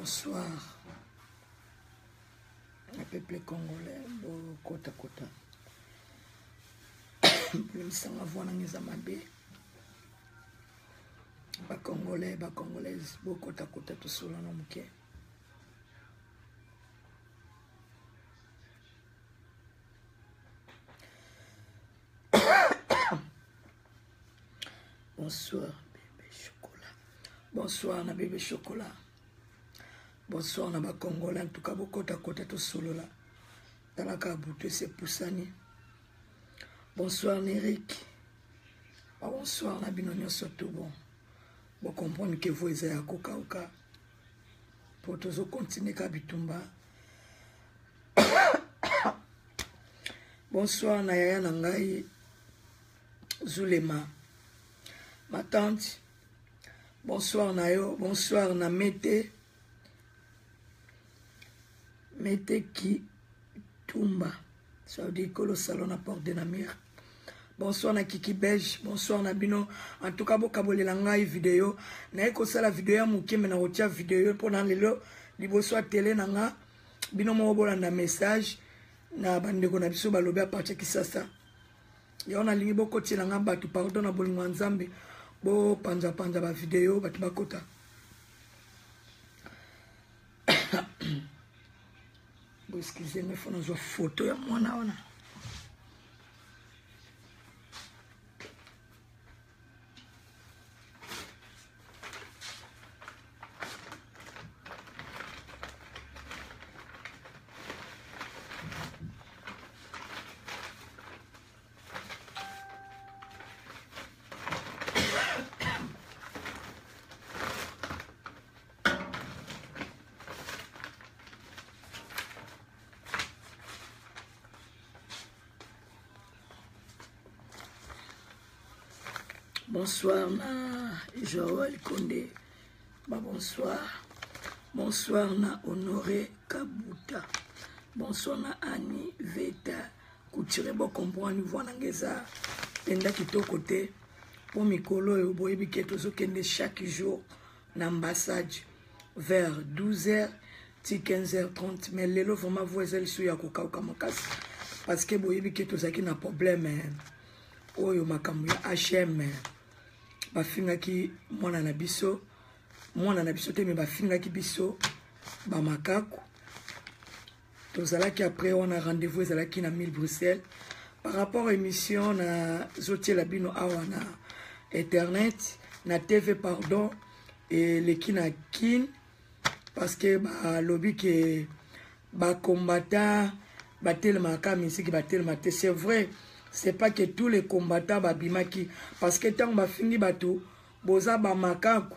Bonsoir. Le peuple congolais, kota kota. Pour me sentir voir dans les amabés. Ba congolais, ba congolaises, kota kota tout seul en homme. Bonsoir, bébé chocolat. Bonsoir, na bébé chocolat. Bonsoir, na ba congolais. En tout cas, kota kota tout solo là. Dans la cabouté, c'est Poussani. Bonsoir, Néric. Bonsoir, na binonio surtout bon. Vous comprenez que vous êtes à Koka. Pour tous continuer à Bitumba. Bonsoir, Naya Nangai Zulema. Ma tante. Bonsoir, Nayo. Bonsoir, na Mete. Mete qui Tumba. Ça veut dire que le salon à Porte de Namir. Bonsoir na Kiki Belge, bonsoir na Bino. En tout cas, bokabole langa vidéo. Na eko sala vidéo ya muke mena otia vidéo pour na lelo liboso a télé nanga. Bino mo bola na message na bandeko na biso balobi a partir kisasa. Ya ona lingi boko ti langa batu pardon na bolingo nzambe. Bo panja ba vidéo batu bakota. Bo excusez-moi, faut nous photo ya mwana ona. Bonsoir na Joël Condé. Bonsoir. Bonsoir na Honoré Kabuta. Bonsoir na Annie Veta. Koutire bo comprendre voir ngeza. Penda kito côté pour mikolo yo boyebi keto zo kende chaque jour na ambassade vers 12h ti 15h30 mais lelo vraiment voiselle sou ya koka makasi parce que boyebi keto zaki na problème oyo makambo ya HM. Bafingaki mwana na biso te me bafingaki biso ba makaku tozalaki après on a rendez-vous ezalaki na 1000 Bruxelles par rapport à émission na zotie la bino awa na internet na TV pardon et le kina kin parce que ba lobby que ba combattant batelema ka misiki batelema te c'est vrai. C'est pas que tous les combattants babimaki parce que tant ba fini bato boza ba makaku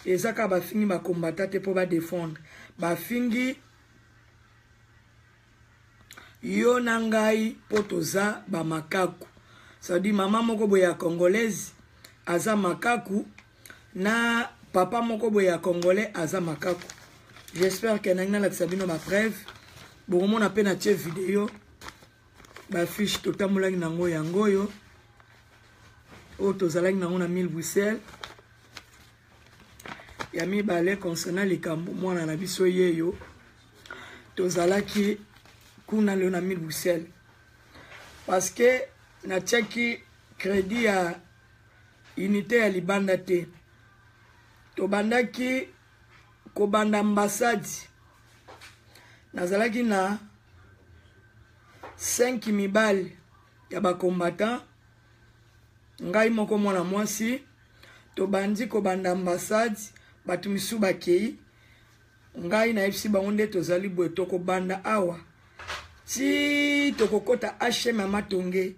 ezaka ba fini ba combattant te pour ba défendre ba fingi yo nangai potoza ba makaku ça dit maman moko boya congolaise aza makaku na papa moko boya congolais aza makaku. J'espère que nangna la sabino ma preuve bon mon appel na tie vidéo. Ba fiche totamulaki nango yango yo tozalaki nango na 1000 Bruxelles ya mibale concernant likambo mwana na biso yeyo tozalaki kuna leo na 1000 Bruxelles parce que na tiaki crédit ya unité ya libanda te tobandaki kobanda ambassade nazalaki na 5 mibali ya ba combattant ngai moko mwana mwasi tobandi ko banda ambassade batu misu bakei ngai na FC bangonde tozali boye toko banda awa ti tokokota HM Matonge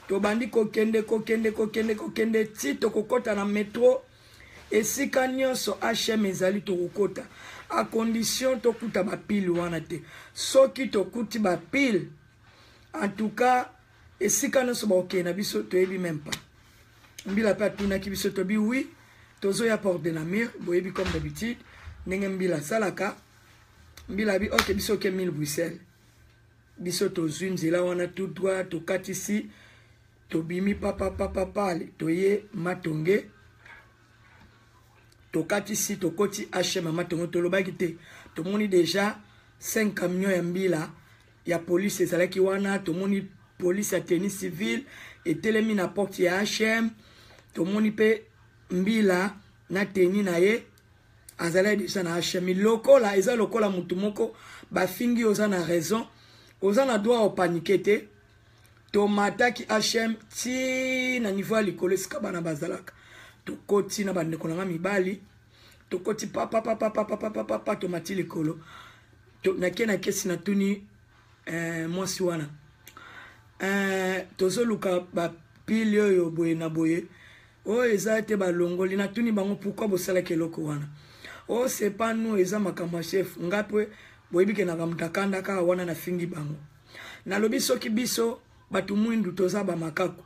tobandi kokende ti tokokota na métro esika nyonso HM ezali tokokota à condition tokuta ba pile wana te soki tokuti ba pile. En tout cas, et si quand nous sommes ok, na biso toyebi même pas. Mbila pa tuna ki biso tobi oui, tozo ya Porte de Namir, boyebi comme d'habitude, nenge mbila salaka, mbila bi ok biso ke 1000 Bruxelles. Biso tozu nzela wana tout droit, to katisi, to bimi papa toye Matonge. tokati si tokoti HM mama tongo tolobaki te tomoni déjà 5 camions ya mbila ya police ezalaki wana tomoni police ya tenue civile etelemi na porte ya HM tomoni pe mbila na tenue na ye azala déjà na HM lokola eza lokola mutu moko bafingi oza na raison oza na droit opaniquer te tomataki HM ti na niveau ya likolo esika bana bazalaka tokoti na bandeko na nga mibali tokoti papa tomati likolo na kesi na tuni mwasi wana tozoluka bapili oyo boye na boye oyo eza te balongoli na tuni bango pourquoi bosalaki eloko wana oyo c'est pas nous eza makambo ya chef ngape boyebi na kamtakanda kaka wana na fingi bango nalobi soki biso batu mwindu toza bamakaku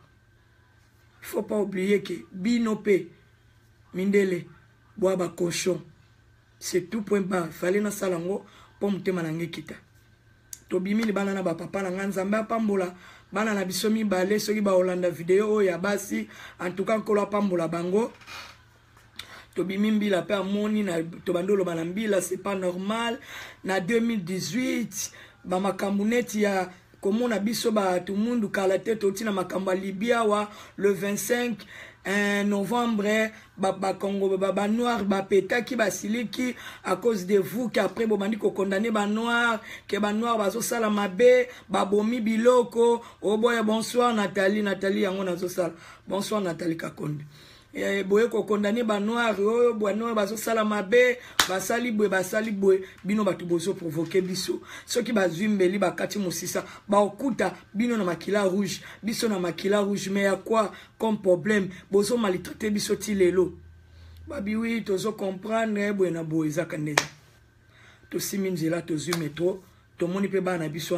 faut pas oublier que bino pe mindele boa ba cochon c'est tout point bas fallait na salango po mutema na ngekita to bimili bana na ba papa na nzambe apambola bana na biso mibale soki ba Holanda video oyo ya basi en tout cas kolo apambola bango to bimimbi la pe amoni na to bandolo bana mbila c'est pas normal na 2018 ba makambuneti ya komona biso ba tout mundu kala tete otina makamba Libya wa le 25 novembre ba Congo ba noir ba petaki ba siliki à cause de vous qui après bobandi ko condamner ba noir que ba noir bazo sala mabe ba bomi biloko oboya bonsoir Nathalie yango nazo sala bonsoir Nathalie Kakonde boye ko condamner ba noir oyo ba noir bazo sala mabe basali boye bino batu bozo provoquer biso soki bazwimbeli bakati musisa ba okuta bino na makila rouge biso na makila rouge mais ya quoi comme problème bozo maltraiter biso ti lelo babi oui tozo comprendre boye na boye zakandeza to siminzela tozu metro to moni pe bana biso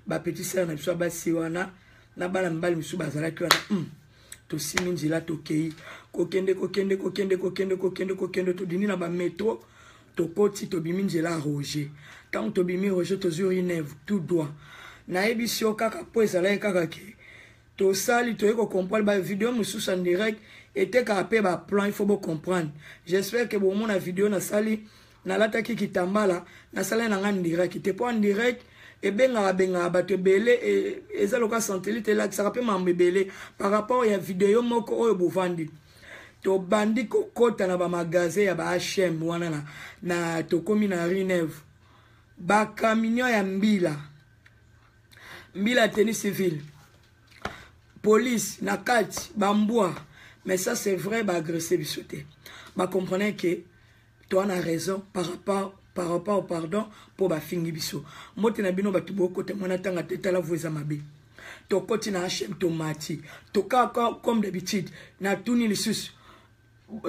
ba petit sœur na biso ba siwana na bana mbali misu bazalaki wana to siminzela to kei kokende to dini na ba metro to koti to biminzela Roger quand to bimi Roger to zuri nev tout droit na ebisio kaka po ezala kaka ke to sali to eko comprendre ba vidéo mususu en direct était ka pe ba plan il faut bien comprendre j'espère que bon mon vidéo na sali na lataki kitambala na sali na nga direct te po en direct et benga bato belé et ezaloka santelite là ça rappelle mambebele par rapport à vidéo moko oyo bovandi to bandi ko kota na ba magasin ya ba HM wana na to komi na Rineve ba camion ya mbila tenue civile police na kati bambwa mais ça c'est vrai ba agresser bisoté ba comprenez que toi on a raison par rapport au pardon pour ba fingi biso mote na bino batu boko te mona tanga teta la voix mabe to koti na HM tomati to ka comme d'habitude na tuni lisusu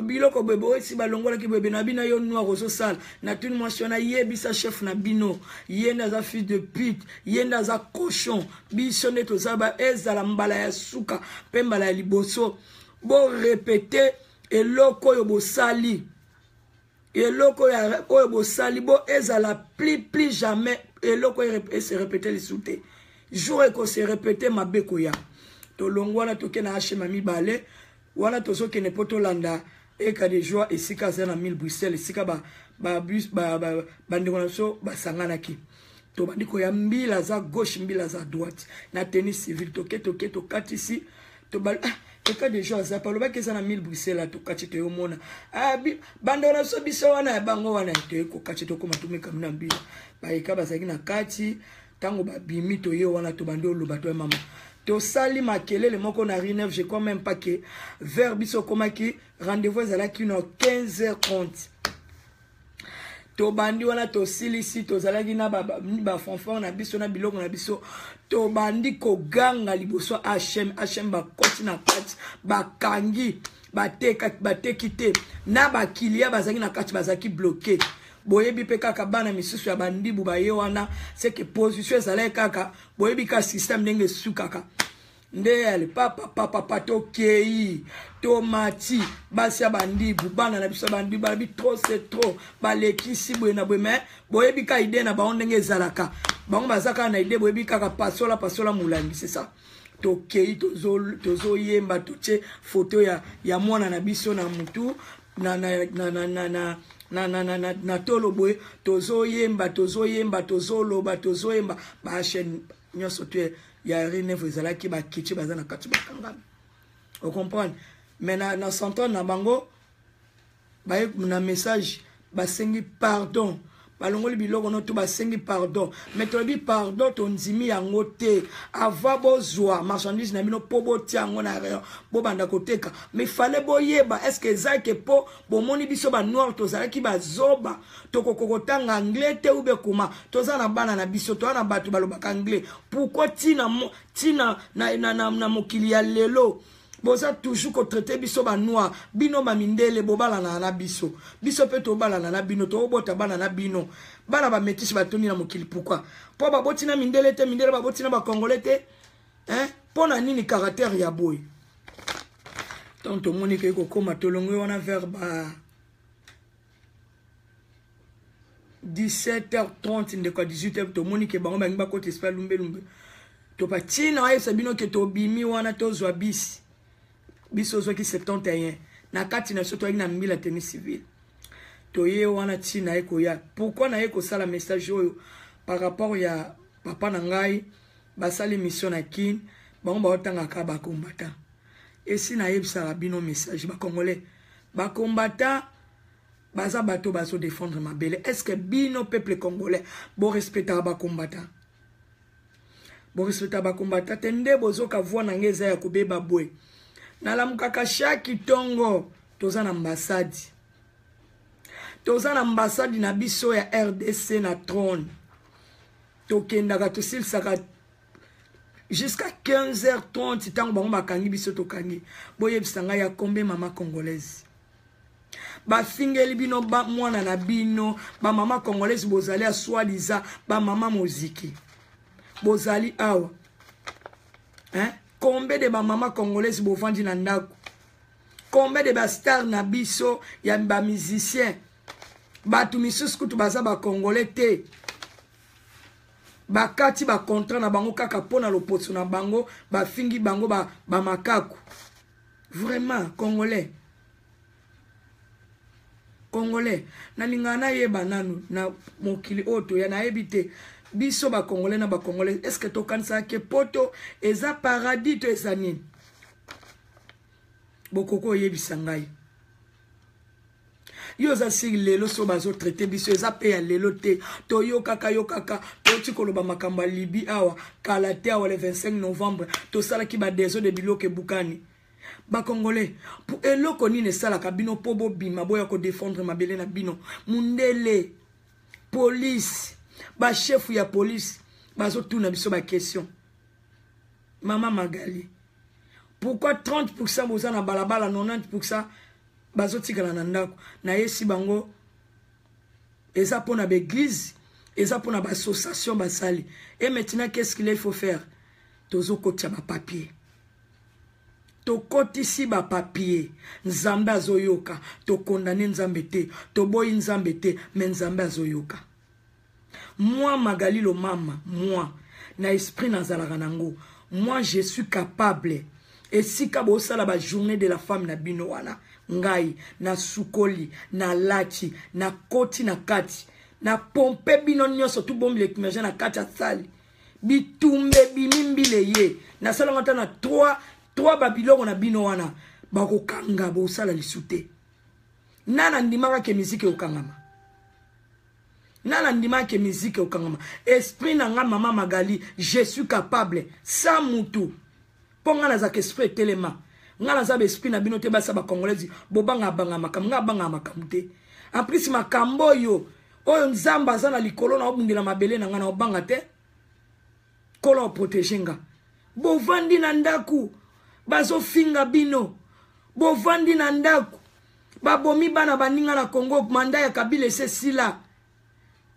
biloko bebo esi balongola ki bebe na bina yo noir ozo sala na tuni mwasiona yebisa chef na bino yenda za fils de pute yenda za cochon biso ne tozaba ezala mbala ya suka pe mbala ya liboso bo répéter eloko yo bosali eloko ya oyo bosali bo ezala plus jamais eloko se répéter les souté jour et ko se répéter mabeko ya to longwana to ke na HM mibale wana to so ke ne poto landa e ka de joie et sika za na 1000 Bruxelles sika ba bus bandeko na so basangana ki to bandiko ya mbila za gauche mbila za droite na tennis civil to katisi to bal e ka de joie za palo ba ke za na 1000 Bruxelles to kati to yomona bando na so biso wana bango wana to ko kati to ko matumika mna mbila ba e ka bazaki na kati tango ba bimi to yo wana to bando lo bato mama to sali makele le moko na Rineve je crois même pas que vers biso komaki rendez-vous ezalaki na 15h30 to bandi wana to silisi to zalaki na ba fanfan na biso na biloko na biso to bandi ko ganga liboso HM ba koti na kati ba kangi ba teki te na ba kilia bazaki na kati bazaki bloqué boyebi pe kaka bana misusu ya bandibu ba ye wana c'est que position ezalaki kaka boyebi ka système ndenge sukaka nde ale papa to kei to mati basi ya bandibu bana na biso bandibu ba bi trop c'est trop ba lekisi boye na boye mais boyebi ka idée na ba ndenge ezalaka bango bazaka na idée boyebi kaka pasola mulangi c'est ça to kei tozo yemba to che photo ya mwana na biso na mutu na tolo boy tozo yemba ba chaîne nyoso tu ya rine vous qui ba kichi bazana katu bakanga. Vous comprenez? Mais na santon na bango ba na message ba sengi pardon. Balongoli biloko no to ba sengi pardon. Mais to bi pardon ton zimi yango te. Ava bozwa marchandise na bino po bo tiango na rien. Bo banda koteka. Mais fallait boyeba est-ce que ça que po bo moni biso ba noir to zala ki ba zoba to kokokotanga anglais te ou be kuma. To za na bana na biso to na batu baloba anglais. Pourquoi tina na mokili ya lelo? Boza toujours ko traiter biso ba noir bino ba mindele bobala na biso biso pe to bala na bino to bota bana na bino bana ba métis ba toni na mokili. Pourquoi po ba botina mindele te mindele ba botina ba congolais te pona nini caractère ya boy tonto monique ko koma tolongo wana vers ba 17h30 ndeko 18h to monique bango ba ngba ko te spa lumbe to pa tina ay sabino ke to bimi wana to zwa bisi biso zo ki 71 na kati na soto na mila tennis civil to ye wana tina eko ya. Pourquoi na eko sala message oyo par rapport ya papa na ngai basali mission na kin bango ba otanga ka ba combattant et si na yebisa bino message ba congolais ba combattant baza bato baso défendre ma belle. Est-ce que bino peuple congolais bo respecter ba combattant bo respecter ba combattant tende bozo ka voix na ngeza ya kubeba boy na la mukaka shaki tongo toza na ambassade na biso ya RDC na trône tokendaka tosilsaka jusqu'à 15h30 tango bango bakangi biso tokangi boyebisa ngai ya kombe mama congolaise ba fingeli bino ba mwana na bino ba mama congolaise bozali a soi-disant ba mama moziki bozali awa combien de ba mama congolaise bovandi na ndako combien de ba star na biso ya ba musicien batu misusu kutu baza ba congolais te bakati ba contrat na bango kaka pona lopoto na bango ba fingi bango ba makaku. Vraiment congolais na lingana yeba nanu na mokili oto ya na ebite biso ba congolais na ba congolais. Est-ce que to kanisa ke poto eza paradis to eza nini bokoko yebisa ngai yo za si lelo so bazo traiter biso eza pe ya lelo te to yo kaka to tikoloba makamba libi awa kala te awa le 25 novembre to sala ki ba deso de biloke bukani ba congolais pour eloko nini sala kabino pobo bima boya ko défendre mabele na bino mundele police ba chef ya police bazo tuna biso ba question Mama Magali pourquoi 30% boza na balabala 90% bazo tikala na ndako na yesi bango eza pona ba église eza pona ba association basali. Et maintenant qu'est-ce qu'il faut faire? Tozo kotia ba papier to kotisi ba papier nzambe azoyoka to condamner nzambe te to boyi nzambe te mais nzambe azoyoka. Moi Magali lo mama moi na esprit nazalaka nango moi je suis capable et si kabo sala ba journée de la femme na bino wana ngai na sukoli na lati na koti na kati na pompe bino nyoso tu bombe le na kati asali bitumbe bimimbile ye na sala ngata na 3 babiloko na bino wana bako kanga bo sala lisute nana ndimaka ke musique okangama nana ndimaka ke musique okangama esprit na nga mama Magali je suis capable sans mutu ponga na za esprit telema ngala za esprit na bino te basa ba congolais bobanga banga makam te en plus makambo yo oyo nzamba za na likolo na obundela mabele na ngana obanga te kolo protéger bovandi na ndaku bazo finga bino bovandi na ndaku babomi bana baninga na Congo manda ya Kabila ese sila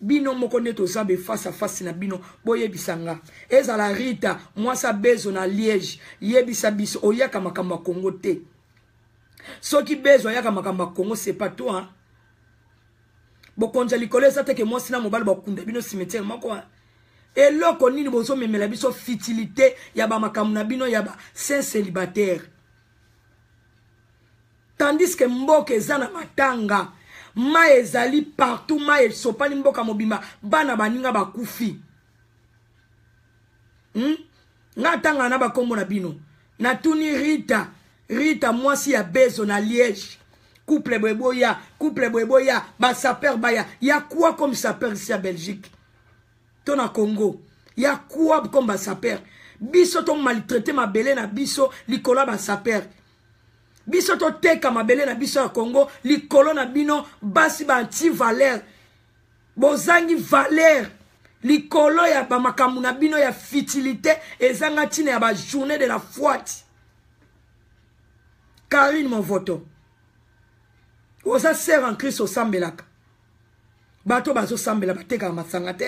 bino moko neto zabe face à face na bino boyebisanga ezala Rita moi sa bezo na Liège yebisa biso oyaka makamba Congo te soki bezo oyaka makamba Congo c'est pas toi bokonja likolo eza te ke moi sina mobali bakunda bino cimetière moko eloko nini bozo memela biso futilité ya ba makamuna bino ya ba saint célibataire tandis que mboka ezana matanga ma ezali partout ma esopani mboka mobimba bana baninga bakufi nga tanga na bakombo na bino na tuni Rita mwasi ya Bezo na Liège couple boyeboya ba saper baya ya quoi comme saper ici à Belgique to na Congo ya quoi comme ba saper biso to maltraité mabele na biso likola ba saper biso to teka mabele na biso ya Congo likolo na bino basi ba anti valeur bozangi valeur likolo ya ba makamu na bino ya futilité ezanga tina ya ba journée de la fouette Karine mon voto oza sert en Christ au sambelaka bato bazo sambela bateka masanga te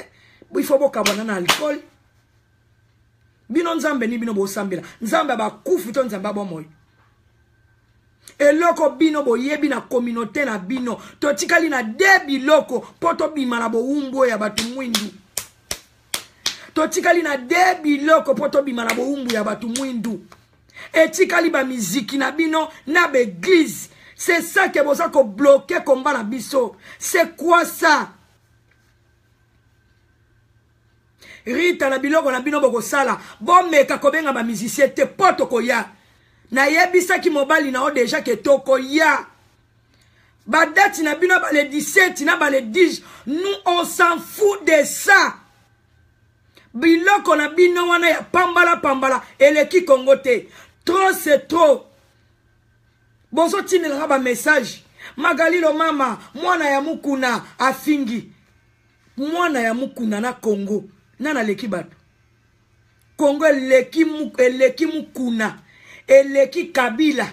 il faut bokabana na alcool bino nzambe ni bino bo sambela nzambe ba kufu to nzamba bo moyo eloko bino boyebi na communauté na bino to tikali na debi loko poto bima na bo umbo ya batu mwindu to tikali na debi loko poto bima na bo umbo ya batu mwindu etikali ba miziki na bino na be église. C'est ça que vous avez bloqué combat na biso. C'est quoi ça? Rita na biloko na bino boko sala. Bon meka kobenga ba musicien te poto koya. Na yebisa ki mobali na o déjà ke toko ya. Ba date na bino ba le 17 na ba le 10. Nous on s'en fout de ça. Biloko na bino wana ya pambala eleki Congo te. Trop c'est trop. Bozo tinela ba message. Magalilo mama, mwana ya mukuna afingi. Mwana ya mukuna na Congo. Nana leki bato. Congo eleki mukuna. Eleki Kabila.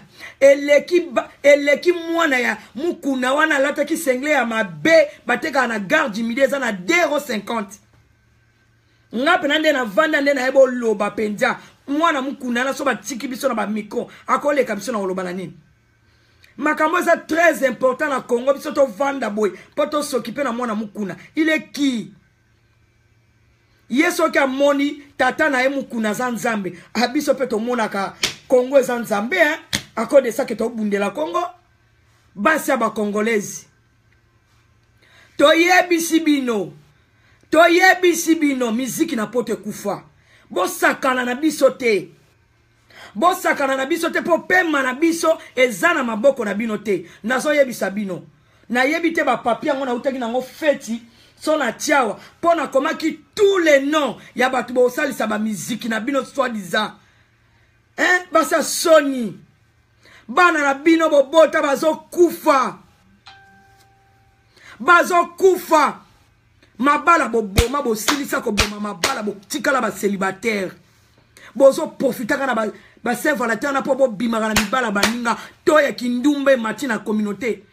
Eleki mwana ya mukuna wana lata ki sengle ya mabe bateka na garde midi za na 2,50 €. Ngape nande na vanda nde na ebo loba penja. Mwana mukuna na so batiki biso na ba micro. Akoleka biso na oloba na nini? Makambo ça très important na Congo biso to vanda boy poto s'occuper na mwana mukuna. Il est qui? Yeso ka moni tata na mukuna za nzambe. Abiso pe to mona ka Congo za nzambe hein. À cause de ça que to bundela Congo. Basi ba congolaise. Toyebisi bino miziki na pote kufa. Bo sakana na biso te. Bosakana na biso te po pema na biso ezana maboko na bino te. Nazo yebisa bino. Na yebite ba papier ngona utaki nango feti so na tiawa pona komaki tous les noms ya batu bo salisa ba musique na bino soi-disant. Hein? Basa Sony. Bana na bino bobota bazo kufa. Mabala boboma bo silisa ko boma mabala bo tikala ba célibataire. Bozo profitaka na ba Saint-Valentin na po bo bimaka na mibala baninga to ya kindumbe mati na communauté.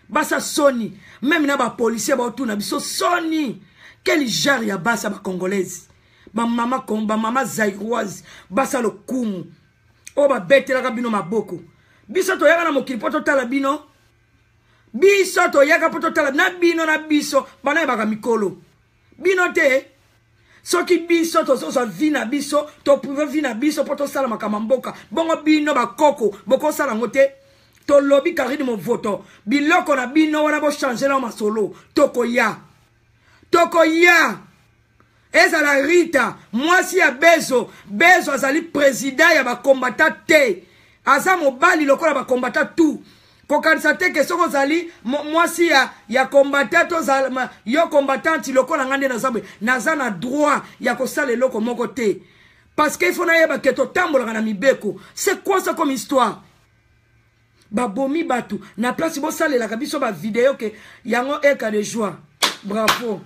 Basa Sony, même na ba policier ba otuna biso Sony. Quel genre ya basa ba congolaise. Ba mama zaïroise, basa lo kumu. O ba betela ka bino maboko. Biso to yaka na mokili poto tala bino. Biso to yaka poto tala na bino na biso bana ba ka mikolo. Bino te soki biso to so vina biso to pouvoir vina biso poto sala makamamboka bongo bino ba koko boko sala ngote to lobby Karine mo voto biloko na bino wana bo changer na masolo toko ya eza la Rita mwasi ya Bezo azali président ya ba combattant te aza mobali lokola ba combattant tout kokanisa te ke soko zali mwasi ya combattant to yo combattant lokola ngande na zabwe naza na droit ya kosala loko moko te parce que il faut na yeba ke to tambola na mibeko. C'est quoi ça comme histoire? Babomi batu na place bo salela ka biso ba vidéo ke yango eka de joie. Bravo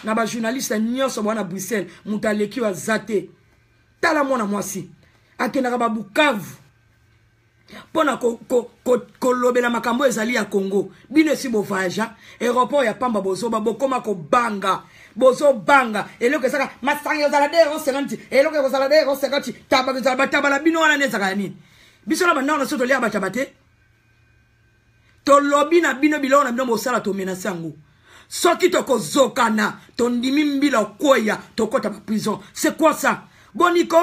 na ba journaliste nyonso bwana Bruxelles mutaleki wa zate tala mwana mwasi akenda ba Bukavu pona kolobela makambo ezali ya Congo bino si bo voyage aéroport ya Pamba bozoba bokoma ko banga bozo banga eloko saka masanyo za la 2,50 eloko za la 2,50 tabala bino wana nezaka nini biso na bana na soto lia batabate to lobi na bino bilo na bino bosala to menacer ngo soki to kozokana to ndimi mbila koya to kota ba prison. C'est quoi ça? Boniko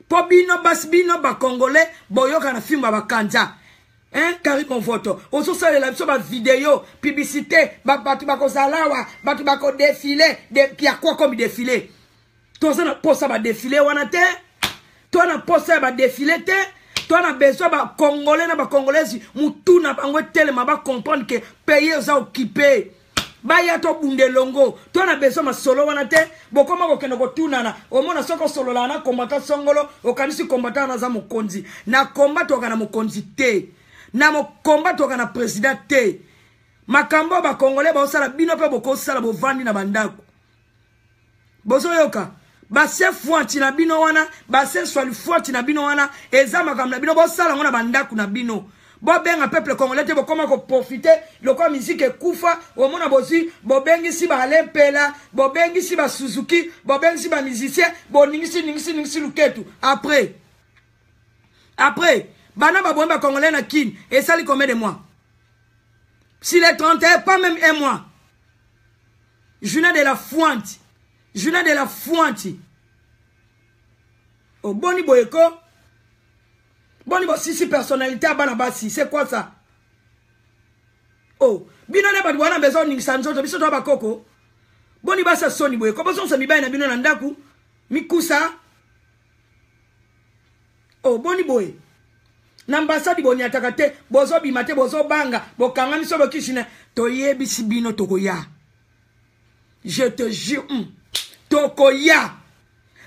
po bino bas bino ba congolais boyoka na film ba kanja hein Karim mon voto ozo sala la biso ba vidéo publicité ba ko zalawa ba ko défilé de ya quoi comme défilé toi ça na posa ba défilé wana te toi na posa ba défilé te toi na besoin ba congolais na ba congolaise mutu na bango tellement ba comprendre que pays za occupé ba ya to bundelongo toi na besoin ma solo wana te bokoma ko keno ko tunana o mona soko solo la na combattant songolo o kanisi combattant na za mokonzi na combattre kana mokonzi te na mo combattre kana président te makambo ba congolais ba osala bino pe boko sala bo vandi na bandako bozo yoka ba se fuanti na bino wana ba se swali fuanti na bino wana eza makambo na bino bo sala ngona bandako na bino bo benga peuple congolais te bokoma ko profiter loko musique ekufa o mona bozi bo bengi si ba lempela bo bengi si ba Suzuki bo bengi si ba musicien bo ningisi luketu après bana ba bomba congolais na kin et ça li combien de mois si les 31 pas même un mois journée de la fuanti oh boni boyeko boni bo sisi personnalité à bana basi c'est quoi ça oh bino ne ba wana besoin ni sanzo biso to ba koko boni basa soni boyeko boso sa mibai na bino na ndaku mikusa oh boni boy n'ambassade boni atakate bozo bimate bozo banga bokanga miso bokishine toyebi sibino tokoya je te jure tokoya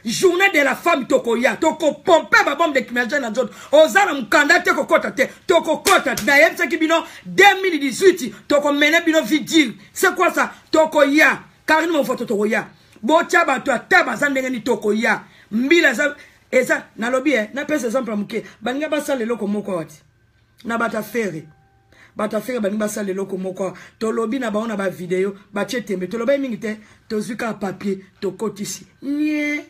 journée de la femme tokoya toko pompe ba bombe de kimage na zone ozana mukanda te kokota te toko kota na yebse ki bino 2018 toko mene bino vidil c'est quoi ça tokoya car nous mon photo tokoya bocha ba to taba zandenge ni tokoya mbila za eza na lobby na pesa exemple muke baninga basale loko moko wati na batafere baninga basale loko moko to lobby na baona ba vidéo ba chetembe to lobby mingi te to zuka papier to kotisi nie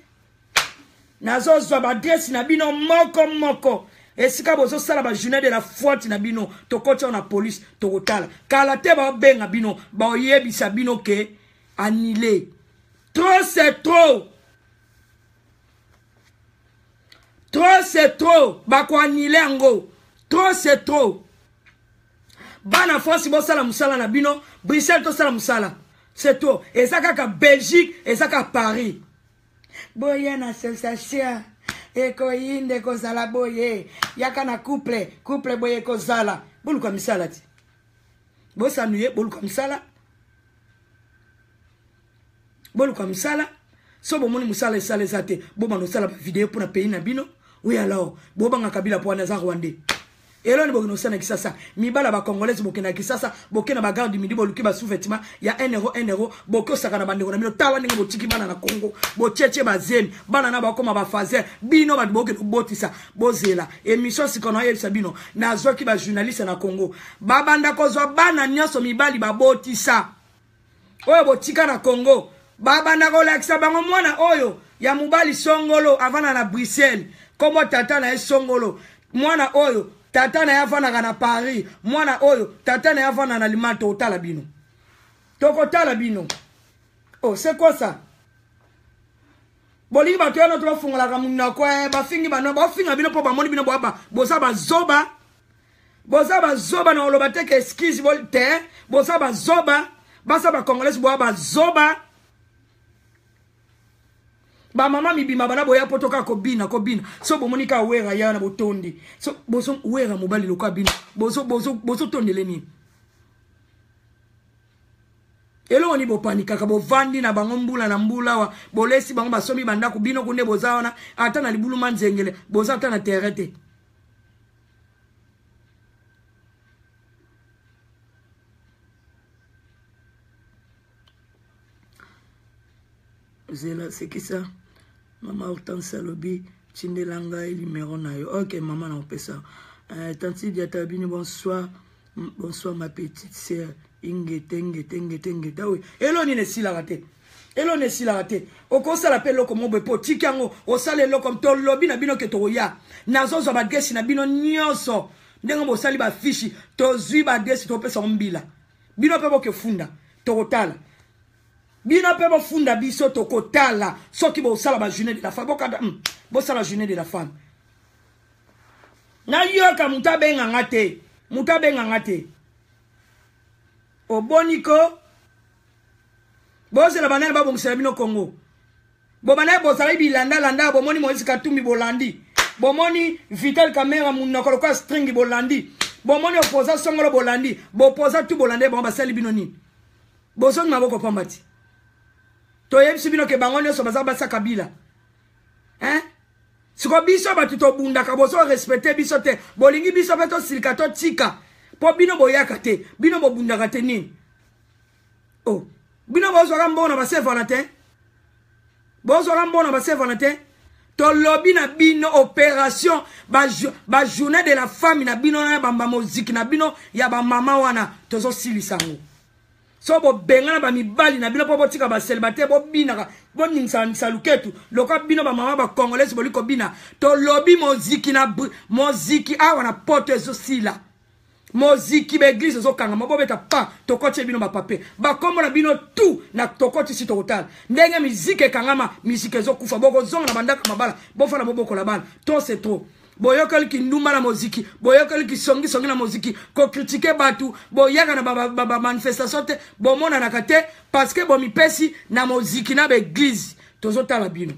nazo zo ba adresse na bino moko esika bozo sala ba journée de la faute na bino to koti na police to kotala kala te ba benga bino ba oyebisa bino ke annulé trop c'est trop c'est trop bako annulé ngo trop c'est trop bana France bo sala musala na bino Bruxelles to sala musala c'est trop et ça ka Belgique et ça ka Paris boye na sensation eko inde ko sala boye yaka na couple boye ko sala bolu kwa misala ti bo sanuye bolu kwa misala so bo moni musala sala zate bo mano sala vidéo pour na pays na bino oui alors bo banga kabila pour na za Rwandais elo ni bokino sana kisasa mibala ba congolais bokina kisasa bokina ba garde midi boluki ba sous-vêtement ya 1 euro boko saka na bandeko na bino tawa ninga botiki bana na Congo bo cheche ba zemi bana na ba koma ba fazer bino ba bokino botisa bozela émission sikono yebisa bino na zoki ba journaliste na Congo ba banda kozwa bana nyoso mibali ba botisa oyo botika na Congo ba banda ko lakisa bango mwana oyo ya mubali songolo avana na Bruxelles komo tata na songolo mwana oyo tata na yafana na Paris mwana oyo tata na yafana na Limato otala bino toko tala bino oh c'est quoi ça boli ba to yana to fungola ka munna ko ba fingi bano ba finga bino po ba moni bino ba boza ba zoba na oloba te ke excuse bol te boza ba zoba basa ba congolais ba zoba ba mama mibima bana boya potoka kobina so bomonika wera yana botondi so bozo wera mobali lokwa bina bozo tondele ni elo oni bo panika ka bo vandi na bango mbula na mbula wa bolesi bango basomi banda ku bino kunde boza wana ata na libulu manzengele boza ata na terete zela c'est qui ça Maman Hortense Lobi, Chindelanga et numéro nayo. Ok, maman, on fait ça. Tanti Diatabini, bonsoir. Bonsoir, ma petite sœur. Inge. Oui. Hello, ni si la raté. Oko sala pe loko mo bepo tikango. O sale loko to lobi na bino ke to ya. Nazo zo ba gesi na bino nyonso. Ndengo mo sali ba fishi. To zui ba gesi to pesa mbila. Bino pe bo ke funda. To kotala. Bino pe bo funda biso to kotala soki bo sala ba journée de la femme bo sala journée de la femme na yo ka muta benga ngate muta benga te o boniko boze la banana ba bomsela bino Congo bo banana bo sala bilanda landa bo moni Moïse Katumbi bolandi bo moni Vital Kamera munoko ko string bolandi bo moni oposa songolo bolandi bo oposa tu bolande bo basali bino ni bo son maboko pambati to yebisi bino ke bango nyoso baza basa kabila siko biso batu to bunda ka boso respecter biso te bolingi biso peto silika to tika po bino boyaka te bino bo bunda ka te nini oh bino bozo rambona ba save volonté bozo rambona ba save volonté to lobby na bino opération ba journée de la femme na bino na bamba musique na bino ya ba mama wana tozo silisango so bo bengana ba mibali na bino po botika ba célibataire bo bina bo ningsa nsaluketu loka bino ba mama ba congolaise boliko bina to lobby moziki awa na poto ezo sila moziki ba église zo kanga mo beta pa to koche bino ba pape ba komo na bino tout na to koche si total ndenge musique kangama musique zo kufa boko zonga na bandaka mabala bo fana boboko la bala to c'est trop boyokali ki ndumba na moziki boyokali ki songi na moziki ko critiquer batu boyaka na ba manifestation te bo mona na kate parce que bo mipesi na moziki na ba église tozo tala bino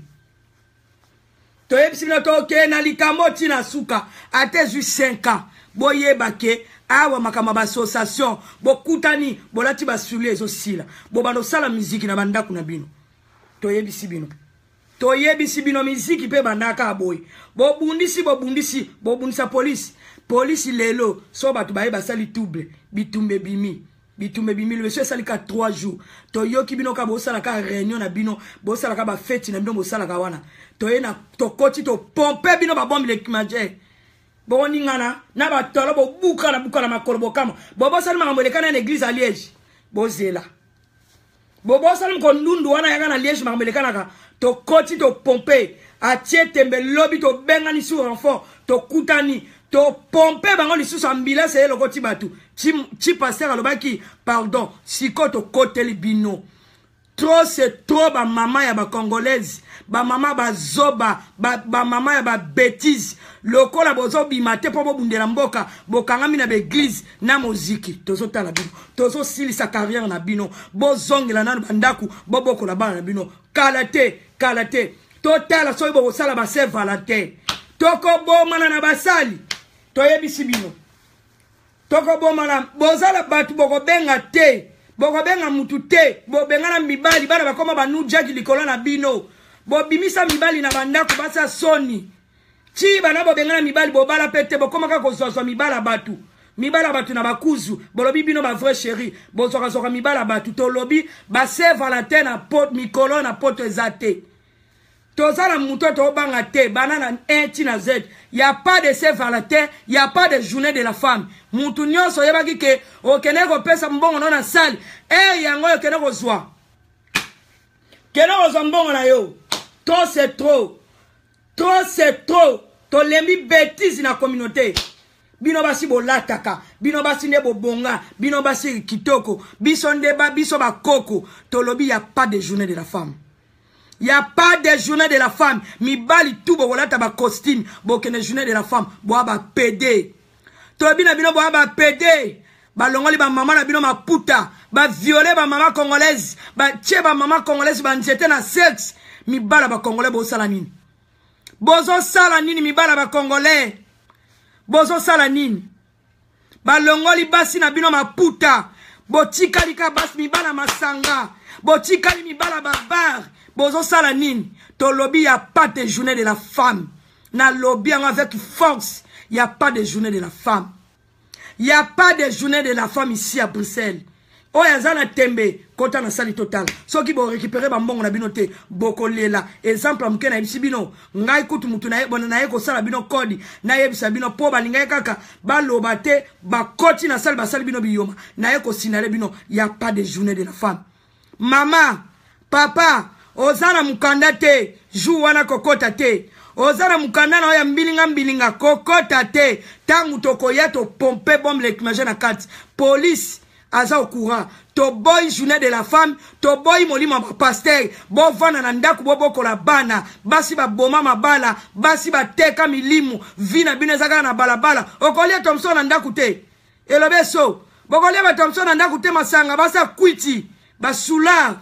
to yebisi na to ke na likambo tina suka ate ju 5 ans boyeba ke awa makama ba association bokutani bolati basuli ezo sila bo bando sala musique na bandako na bino to yebisi bino toyebisi bino miziki pe bandaka aboy bobundisa police lelo so batu baye basali double bitumbe bimi le monsieur salika 3 jours toyoki bino ka bosala ka réunion na bino bosala ka ba fête na bino bosala ka wana toyena tokoti to pompe bino ba bombe le kimaje boni ngana na ba tolo bo buka na makolo kama bobo sali makambo lekana na église à Liège bozela bobo sali ko ndundu wana yaka na Liège makambo lekana ka to koti to pompe atie tembe lobby to bengani sur enfant to kutani to pompe bango lisusu ambulance e lokoti batu chi pasteur alobaki pardon siko to koteli bino trop c'est trop ba mama ya ba congolaise ba mama ba zoba ba mama ya ba bêtise lokola bozo bimate po bobundela mboka bokangami na église na muziki tozo tala bino tozo silisa carrière na bino bozongela na bandaku boboko la bana na bino kalate total so bo sala ba Saint Valentin toko bomana na basali toyebisi bino toko bomana bozala batu boko benga te boko benga mutu te bo benga na mibali bana bakoma ba nuja ki likolo na bino bo bimisa mibali na bandako basa soni chi bana bo benga na mibali bo bala pete bo koma ka kozozwa mibala batu na bakuzu bolobi bino ba vrai chéri bozoka zoka mibala batu to lobi ba Saint Valentin na pot mikolo na poto ezate tozala muto to banga te banana 1 tina Z y a pas de Saint Valentin y a pas de journée de la femme mutu nyonso yebaki ke okene ko pesa mbongo na salle yango okene ko zwa mbongo na yo to c'est trop to lembi bêtise na communauté bino basi bolataka bino basi ne bobonga bino basi kitoko biso ndeba biso bakoko to lobi y a pas de journée de la femme. Il n'y a pas de journée de la femme. Mi bali tout bo volata ba costume. Bo kene journée de la femme. Bo ba PD. To bina bino bo ba PD. Ba longoli ba maman na bino ma puta. Ba violer ba maman congolaise. Ba tche ba maman congolaise ba njete na sexe. Mi bala ba congolais bo sala nini. Bozo sala nini mi bala ba congolais. Bozo sala nini. Ba longoli basi na bino ma puta. Bo tika lika basi mi bala masanga. Bo tika li mi bala ba bar. Bozo sala nini. To lobby y a pas de journée de la femme. Na lobby avec force. Y a pas de journée de la femme. Y a pas de journée de la femme ici à Bruxelles. Oya zana tembe kota na sali total. So ki bo récupérer ba mbongo na bino te boko lela. Exemple amke na ibisi bino ngai kutu mutu na bona na yeko sala bino kodi na yebisa bino po ba lingai kaka ba loba te ba koti na sali ba sali bino biyoma na yeko sinale bino. Y a pas de journée de la femme. Maman, papa, ozana mukanda te, jou wana kokota te. Ozana mukanda na oya mbilinga kokota te. Tangu toko yato pompe bombe l'ekimage na kat. Police aza au courant. To boy journée de la femme, to boy molima ba pasteur, bo vana na ndaku bo boko la bana, basi ba boma mabala, basi ba teka milimu, vina bine zaka na balabala. Okolia Thompson na ndaku te. Elobeso. Bokole ba Thompson anda kute masanga basa kwiti. Basula.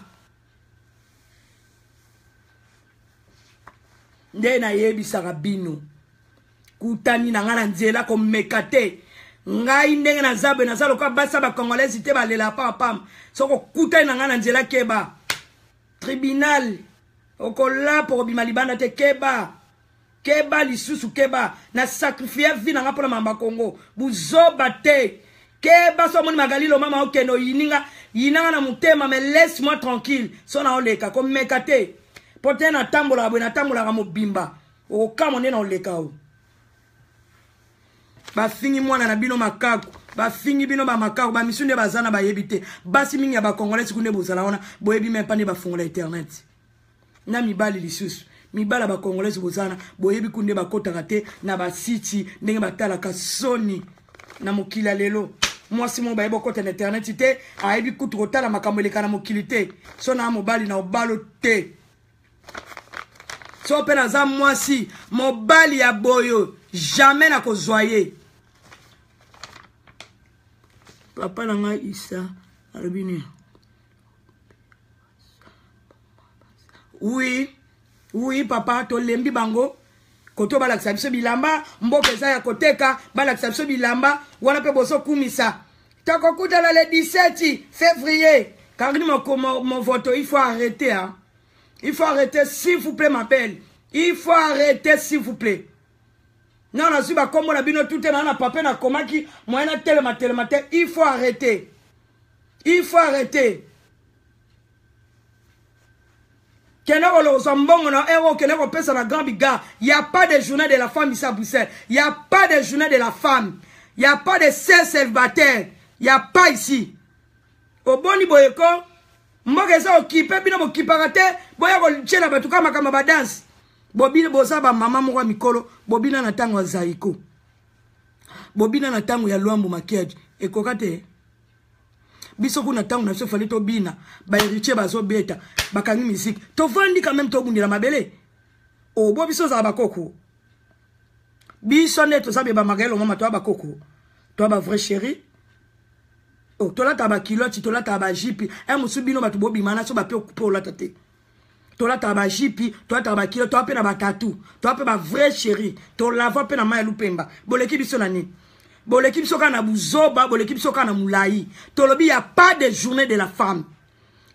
Nde na yebi sarabino. Kutani na ngana nzela ko mekate. Ngai ndenge na zabe na salo kwa basa ba Congolais ite ba lela pam. Soko kutani na ngana nzela keba. Tribunal. Okola pour bimalibanda te keba. Keba lisusu keba. Na sacrifier vie na nga pona mamba Congo. Buzoba te. Keba so moni magalilo mama okeno yininga. Yinanga na mutema mais laisse-moi tranquille. Sona oleka comme mekate. Pote na tambola abwe na tambola ramo bimba. Okamo ne na oleka o. Ba fingi mwana na bino makaku. Ba fingi bino ba makaku. Ba misunde bazana ba yebite. Basi mingi ya ba Congolais sikunde bozala wana. Boyebi même pas ne ba fongola internet. Na mibali lisusu. Mibala ba Congolais bozana. Boyebi kunde ba kota te na ba siti. Ndenge batala ka soni. Na mokila lelo. Moi si mon baye kota na internet te. Ayebi kutu kotala makambo eleka na mokili te. So na mobali na obalo te. So pe na za mwasi. Mobali ya boyo. Jamais na kozwaye. Papa nanga Isa alobini. Oui papa to lembi bango koto balakisa biso bilamba mboka eza ya koteka balakisa biso bilamba wana pe boso kumisa takokuta le 17 février car mon vote il faut arrêter hein. Il faut arrêter s'il vous plaît ma belle. Il faut arrêter s'il vous plaît. Non, on a su comme on a bien tout na papa na komaki moyen telema il faut arrêter. Il faut arrêter. Kenako lo zambongo na ero kenako pesa na grand biga. Il y a pas de journée de la femme ici à Bruxelles. Il y a pas de journée de la femme. Il y a pas de célibataire. Il y a pas ici. Au boni boyeko mboka za okipe bino bokiparate boya ko chela batuka makama ba dance. Bobina bozaba mama mwa mikolo bobina na tango ya zaiko. Bobina na tango ya Luambo Makiadi ekokate. Biso kuna tango na sofali to bina ba héritier bazo beta bakangi musique. To vandi quand même to bundira mabele. O bo biso za bakoko. Biso neto sabe ba magelo mama to bakoko. To ba vrai chéri. O to la taba kilote to la taba jipi. E musubino batu bobi mana so ba pe okupe la tate. Tola taba jipi, tola taba kilo, tola pe na ba tatou, tola pe ba vrai chéri, tola va pe na maya lupemba. Boleki biso nani. Boleki biso kana buzoba, boleki biso kana mulai. Tolobi y a pas de journée de la femme.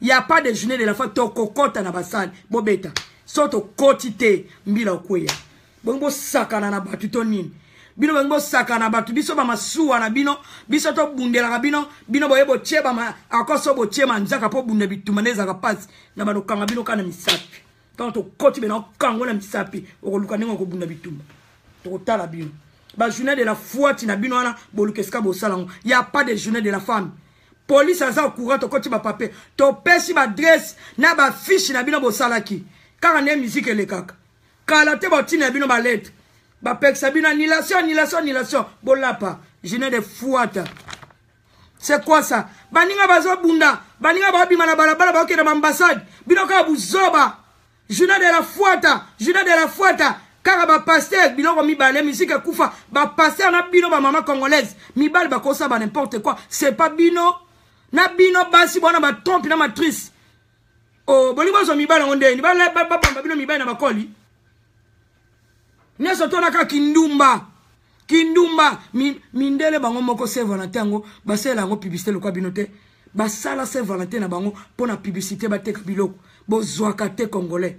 Il y a pas de journée de la femme to kokota na basali. Bobeta. Soto kotite mbila okweya. Bongo sakana na batu to nini. Bino bongo sakana batu biso ba masuwa na bino, biso to bundela ka bino boyebo cheba ma akoso bo chema nzaka po bunde bitumaneza ka pass na bano kanga bino kana misapi. Quand to koti bena kango na misapi, okoluka nengo ko bunda bitumba. To tala bino. Ba journée de la foi tina bino wana bolukeska bo salango. Il y a pas de journée de la femme. Police aza au courant to koti ba papier. To pesi ba dress na ba fiche na bino bo salaki. Kaka ne musique le kaka. Kala te bo tina bino ba lettre. Ba pek sabina annulation bolapa jeune de fouata. C'est quoi ça? Baninga bazo bunda, baninga ba bima na balabala ba okena ambassade. Binoka buzoba. Jeune de la fouata. Kaka ba pasteur biloko mibale musique kufa ba pasteur na bino ba maman congolaise. Mibale ba kosa ba n'importe quoi. C'est pas bino. Na bino basi bona ba trompe na matrice. Oh, bolingo zo mibale ondeni. Ba bino mibale na bakoli. Neso tona ka kindumba mindele bango moko Saint Valentin ngo basela ngo publicité lokwa binote basala Saint Valentin na bango pona publicité bateka biloko bozwaka te congolais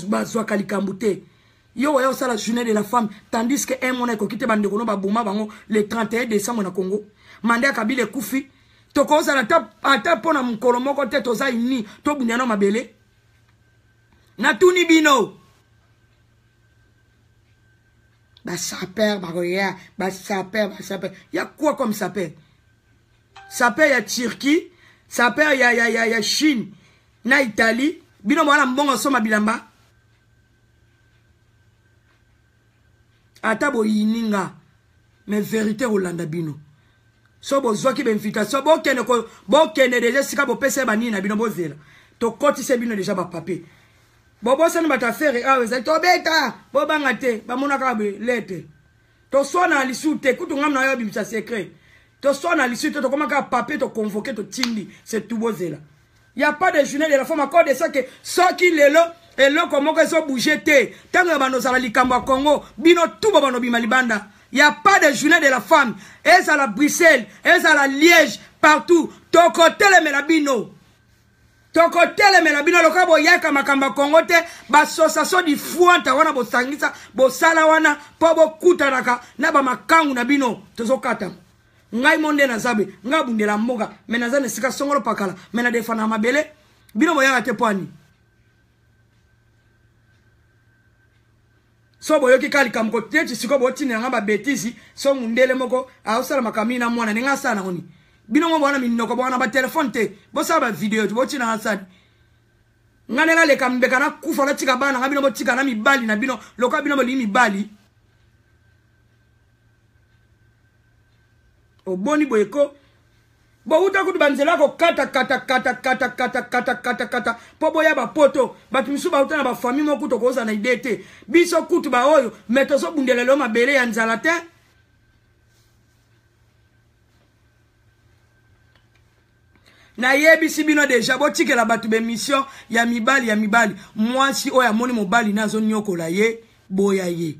bazwaka likambute yo waya osala journée de la femme tandis que un mona ko kite bande kono ba boma bango le 31 décembre na Congo mande akabile kufi to ko osala ata pona mukolo moko te to za ini to bunyana mabele na tuni bino. Bah sapeur, bah regarde, bah sapeur. Il y a quoi comme sapeur? Sapeur, il y a Turquie, sapeur, il y a Chine, na Italie. Bino mwana mbongo soma bilamba. Atabo yininga. Mais vérité Rolanda bino. So bozwa ki benfitation, bo kene déjà sika bo pese bani na bino bozela. To koti se bino déjà ba papier. Bobo sani bata faire ah we to beta bo bangate ba monaka be lete To so na lisu te kutu ngam na yo bimisa secret. To so na lisu te to comment ka papier to convoquer to tindi c'est tout bozela. Il y a pas de journée de la femme encore de ça que ça qui lelo et là comment que ça bouger te. Tant que bano sala likambo Congo, bino tout bano bima libanda. Il y a pas de journée de la femme. Et à la Bruxelles, et à la Liège, partout. Ton côté le melabino. Ton côté le melabino le kabo yaka makamba Congo te ba association di fuanta wana bo sangisa bo sala wana po bo kutanaka na ba makangu na bino tozokata. Ngai monde na zabe nga bundela mboka menaza ne sika songolo pakala mena defana mabele bino boyaka te poani. So boyoki kali kamko tete siko botini nga ba betisi so mundele moko ausala makamina mwana ninga sana ngoni. Bino mo bona minoko bona ba telephone te bo saba video boti na hasad ngane la le kambeka na kufa na tika bana ngabino bo tika na mibali na bino loka bino bo li mibali o boni boyeko bo uta kutu banzela ko kata po boya ba poto batu misu ba uta na ba famille mo kuto koza na idete biso kutu ba oyo meto so bundele lo mabele ya nzala te. Na yebi si bino deja bo tike la batu be mission ya mibali moi si oya moni mobali nazo nyoko la ye boya ye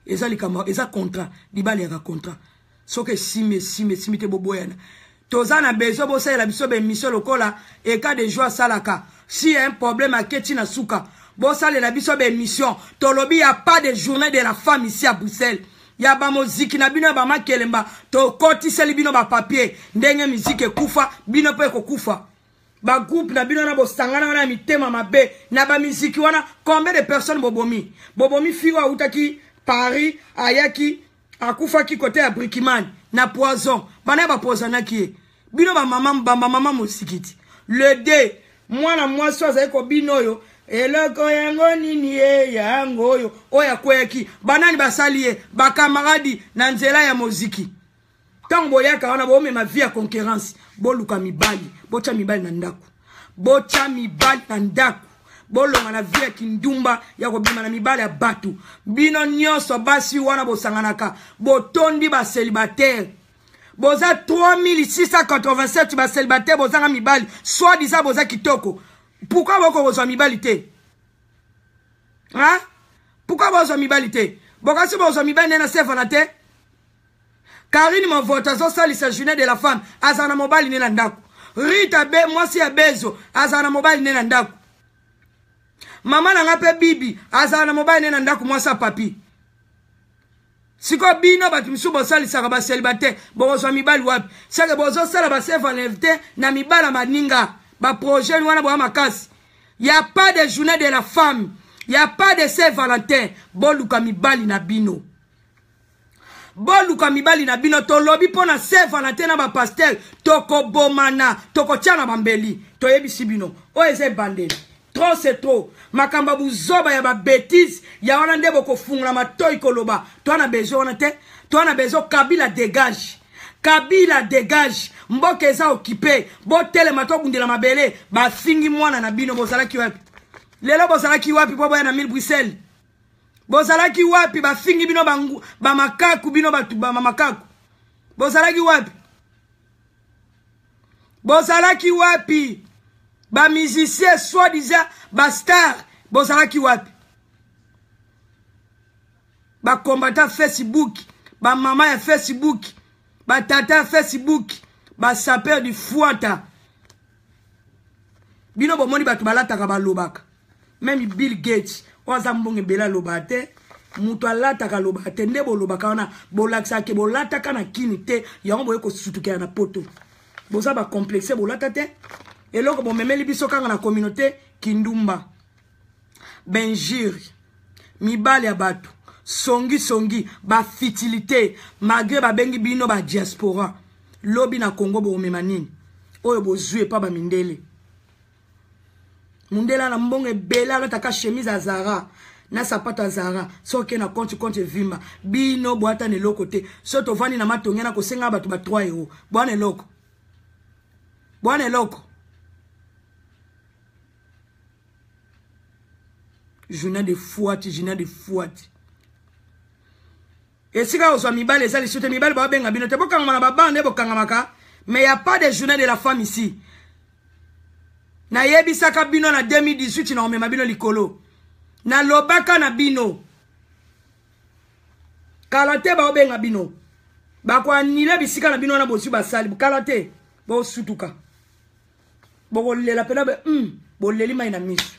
eza likama eza contrat libali ya contrat soke sime te boboya na tozana bezo bo sa la biso be mission lokola e cas de joie salaka si y a un problème à ketina suka bo sa la biso be mission tolobi ya pas de journée de la femme ici à Bruxelles. Ya ba moziki na bino ba makelemba to koti seli bino ba papier ndenge muziki kufa bino pe ko kufa ba groupe na bino na bo sangana na mitema mabe na ba muziki wana combien de personnes bobomi fiwa utaki Paris ayaki akufa ki côté ya Brickman na poison bana ba poisona ki bino ba mama mosikiti le dé mwana mwasi azaye ko bino yo eloko yango nini yango yo oya kweki banani basaliye bakamaradi na nzela ya muziki tango boyaka wana bo mema vie ya concurrence boluka mibali bocha mibali na ndaku bolonga na vie ya kindumba ya kobima na mibali ya batu bino nyonso basi wana bosanganaka botondi ba célibataire boza 3687 ba célibataire bozanga mibali soit disant boza kitoko. Pourquoi vous avez mibalité? Hein? Pourquoi vous avez mibalité? Pourquoi si vous avez mibalité na sef na te? Karine mon vote azo sali sa journée de la femme azana mobile ne ndako. Rita be moi si ya bezo azana mobile ne ndako. Mama na ngape bibi azana mobile ne ndako moi sa papi. Siko bino batu misu bo sali sa ba célibataire bo zo mibali wapi? Saka bo zo sala ba sef na invité na mibala maninga. Ba projet wana bo makasi. Y a pas de journée de la femme. Y a pas de Saint-Valentin. Boluka mibali na bino. Boluka mibali na bino to lobi pona Saint-Valentin na ba pastel toko bomana toko tiana bambeli to yebisi bino. O eze bandeli. Trop c'est trop. Makamba buzoba ya ba bêtise ya wana ndebo ko fungula matoi koloba. To na bezo wana te. To na bezo Kabila dégage. Kabila dégage. Mboke eza occupé. Bo telema to bundela mabele. Ba fingi mwana na bino bozalaki wapi. Lelo bozalaki wapi po boya na 1000 Bruxelles. Bozalaki wapi ba fingi bino ba makaku bino ba makaku. Bozalaki wapi. Bozalaki wapi. Ba musicien soi-disant ba star. Bozalaki wapi. Ba combattant Facebook. Ba mama ya Facebook. Ba tata Facebook. Ba sapeur du Fouata. Bino bomoni batu balata ka balobaka. Même Bill Gates. Oza mbonge bela lobate. Mutu alata ka lobate. Nde bolobaka wana. Bolaksa ke bolata ka na kini te. Yango boye ko sutuke na poto. Boza ba complexe bolata te. Eloko bomemeli biso kanga na communauté kindumba. Benjiri. Mibali ya batu. Songi. Ba fitilité. Malgré ba bengi bino ba diaspora. Lobi na Congo bo memanini. Oyo bo zue pa ba mindele. Mundela na mbonge bela la taka chemise a Zara. Na sapato a Zara. Soke na konti vimba. Bino boata ne loko te. Soto vani na matonge na kosenga batu ba 3 €. Boane loko. Journée de fouati. Et si vous avez mis les alliés, mi bal ba benga bino te bokanga na babande bokanga maka, mais il y a pas de journée de la femme ici. Na yebisaka bino na 2018 na omema bino likolo. Na lobaka na bino. Kalate ba obenga bino. Ba kwa nile bisika na bino na bosu basali. Kalate bo sutuka. Bo lela pena be bo leli mai na misu.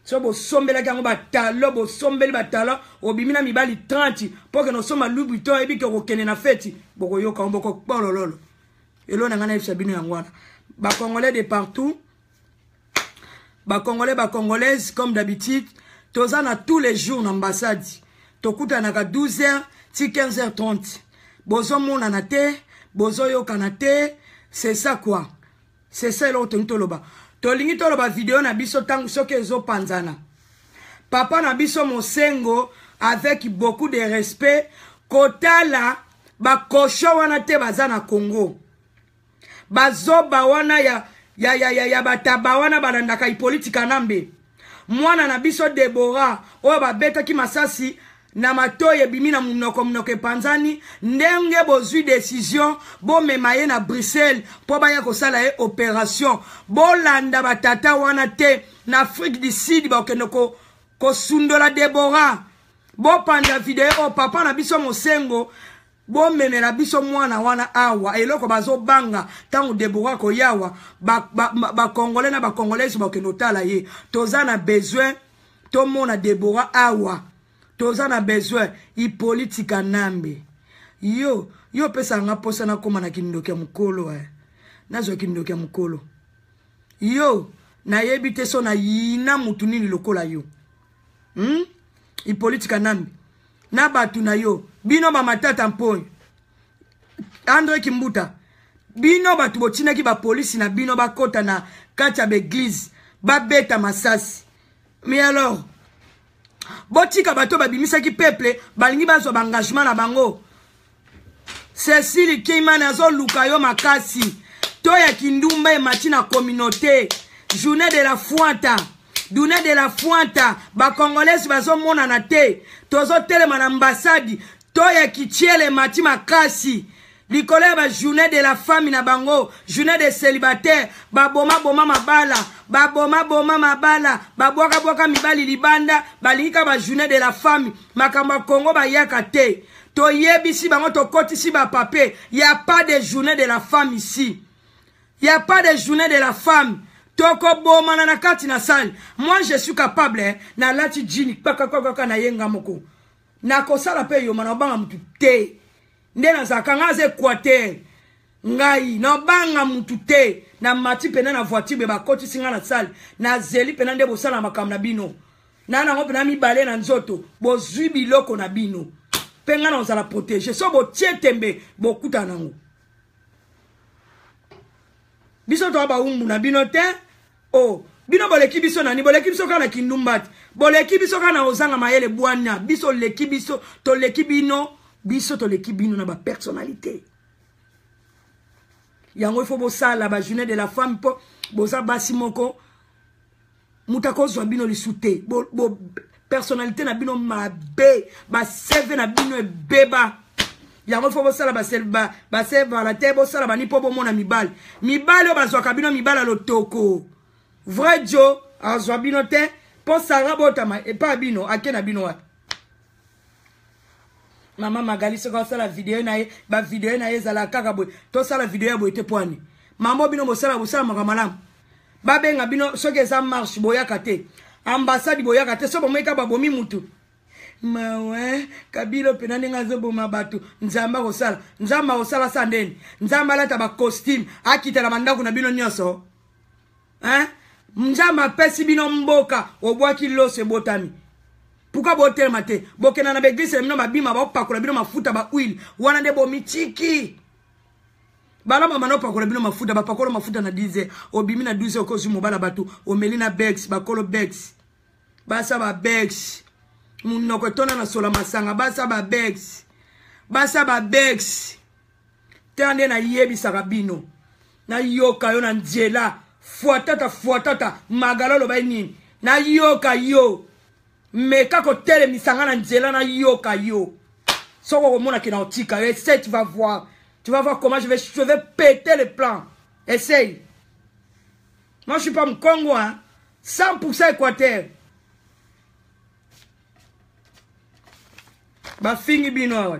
So bo sombela kango ba talo bo sombeli ba talo obimina mibali 30 pour que no soma lubuto ebi ke kokene na feti bo yoka mboko bolololo. Elo na ngana efsa bino yangwana. Ba Congolais de partout. Ba Congolais, ba Congolaises, comme d'habitude, tozana tous les jours l'ambassade. Tokuta naka 12h, ti 15h30. Bozo mona na te, bozo yo kanate, c'est ça quoi. C'est ça l'autre ntoloba. Tolingi toloba vidéo na biso tangu soke zo panzana. Papa na biso mosengo avec beaucoup de respect. Kotala ba kosho wana te bazana Congo. Bazoba wana ya bataba wana barandaka ipolitika nambe. Mwana na biso Deborah oyo babeta ki masasi na matoye bimina munoko panzani ndenge bozui décision bo memaye na Bruxelles po baya kosala e opération bolanda batata wana te na Afrique du Sud ba kenoko ko sundola Deborah bo panda video papa na biso mosengo bo memela biso mwana wana awa eloko bazo banga tangu Deborah ko yawa ba Congolais na ba Congolais ba kenotala ye tozana besoin to mona Deborah awa tozana besoin ipolitika nambe yo pesa nga posa na koma na kindokia mukolo nazo kindokia mukolo yo na yebite so na yina mutu nini lokola yo ipolitika nambe na batu na yo bino ba matata mpoi André Kimbuta bino batu botina ki ba police na bino ba kota na kati ya l'église ba beta masasi mais alors botika bato ba bimisa ki peuple balingi bazo ba engagement na bango Cécile Keimana azo luka yo makasi to ya kindumba e matina communauté journée de la Fuanta Journée de la Fuanta, ba Congolais bazo mona na te, tozo telema na ambassade, to ya kichiele mati makasi. Likole ba journée de la femme na bango, journée de célibataire, ba boma mabala, ba boma mabala, ba boka mibali libanda, ba lika ba journée de la femme, makamba Congo ba yaka te. To yebisi bango to koti si ba papé, y a pas de journée de la femme ici. Y a pas de journée de la femme. Toko bomana na kati na salle. Moi je suis capable na lati jini kaka na yenga moko. Na kosala pe yo mana banga mutu te. Ndena zakanga ze kwate. Ngai na banga mutu te. Na mati pena na voiture be ba koti singa na salle. Na zeli pena nde bosala makam na bino. Na ngo pena mi bale na nzoto. Bo zui biloko na bino. Penga na ozala protéger. So bo tie tembe bo kuta nango. Biso to ba umbu na bino te. Oh, bino boleki biso nani boleki biso kana kindumbati. Boleki biso kana ozanga mayele bwana. Biso leki biso to leki bino, biso to leki bino na ba personnalité. Yango ifo bo sala ba journée de la femme po boza basi moko mutako zwa bino lisute. Bo personnalité na bino mabe, ba seve na bino e beba. Yango fo bo sala ba seve la te bo sala ba ni po bo mona mibali. Mibali o bazwa kabino mibala lo toko. Vrai Joe, azwa bino te, po sara botama, e pa bino, ake na bino wa. Maman Magali se kwa sala video na ye, ba video na ye zala kaka boy, to sala video ya boy te poani. Maman bino mo sala makamalam. Ba benga bino, soke za marche boyaka te. Ambassade boyaka te, so bomeka ba bomi mutu. Mawe, kabilo penane nga zobo mabatu, nzamba kosala sandeni, nzamba lata ba costume, akita na mandaku na bino nyoso. Mjama pesi bino mboka obwaki lose botami puka botelema te bokena na beglise mino mabima ba pakola bino mafuta ba oil wana nde bomitiki bala mama no pakola bino mafuta ba pakola mafuta na 10 obimi na 12 okozu mobala batu omelina bags ba kolo bags basa ba bags munoko tona na sola masanga basa ba bags tande na yebi sarabino na yoka yo na nzela fuatata magalolo ba nini na yoka yo meka ko tele misanga na nzela na yoka yo Sors au monde qui est antique. Essaye, tu vas voir. Tu vas voir comment je vais péter les plans. Essaye. Moi, je ne suis pas mon Congo, hein. 100% Équateur. Bafingi bino awa.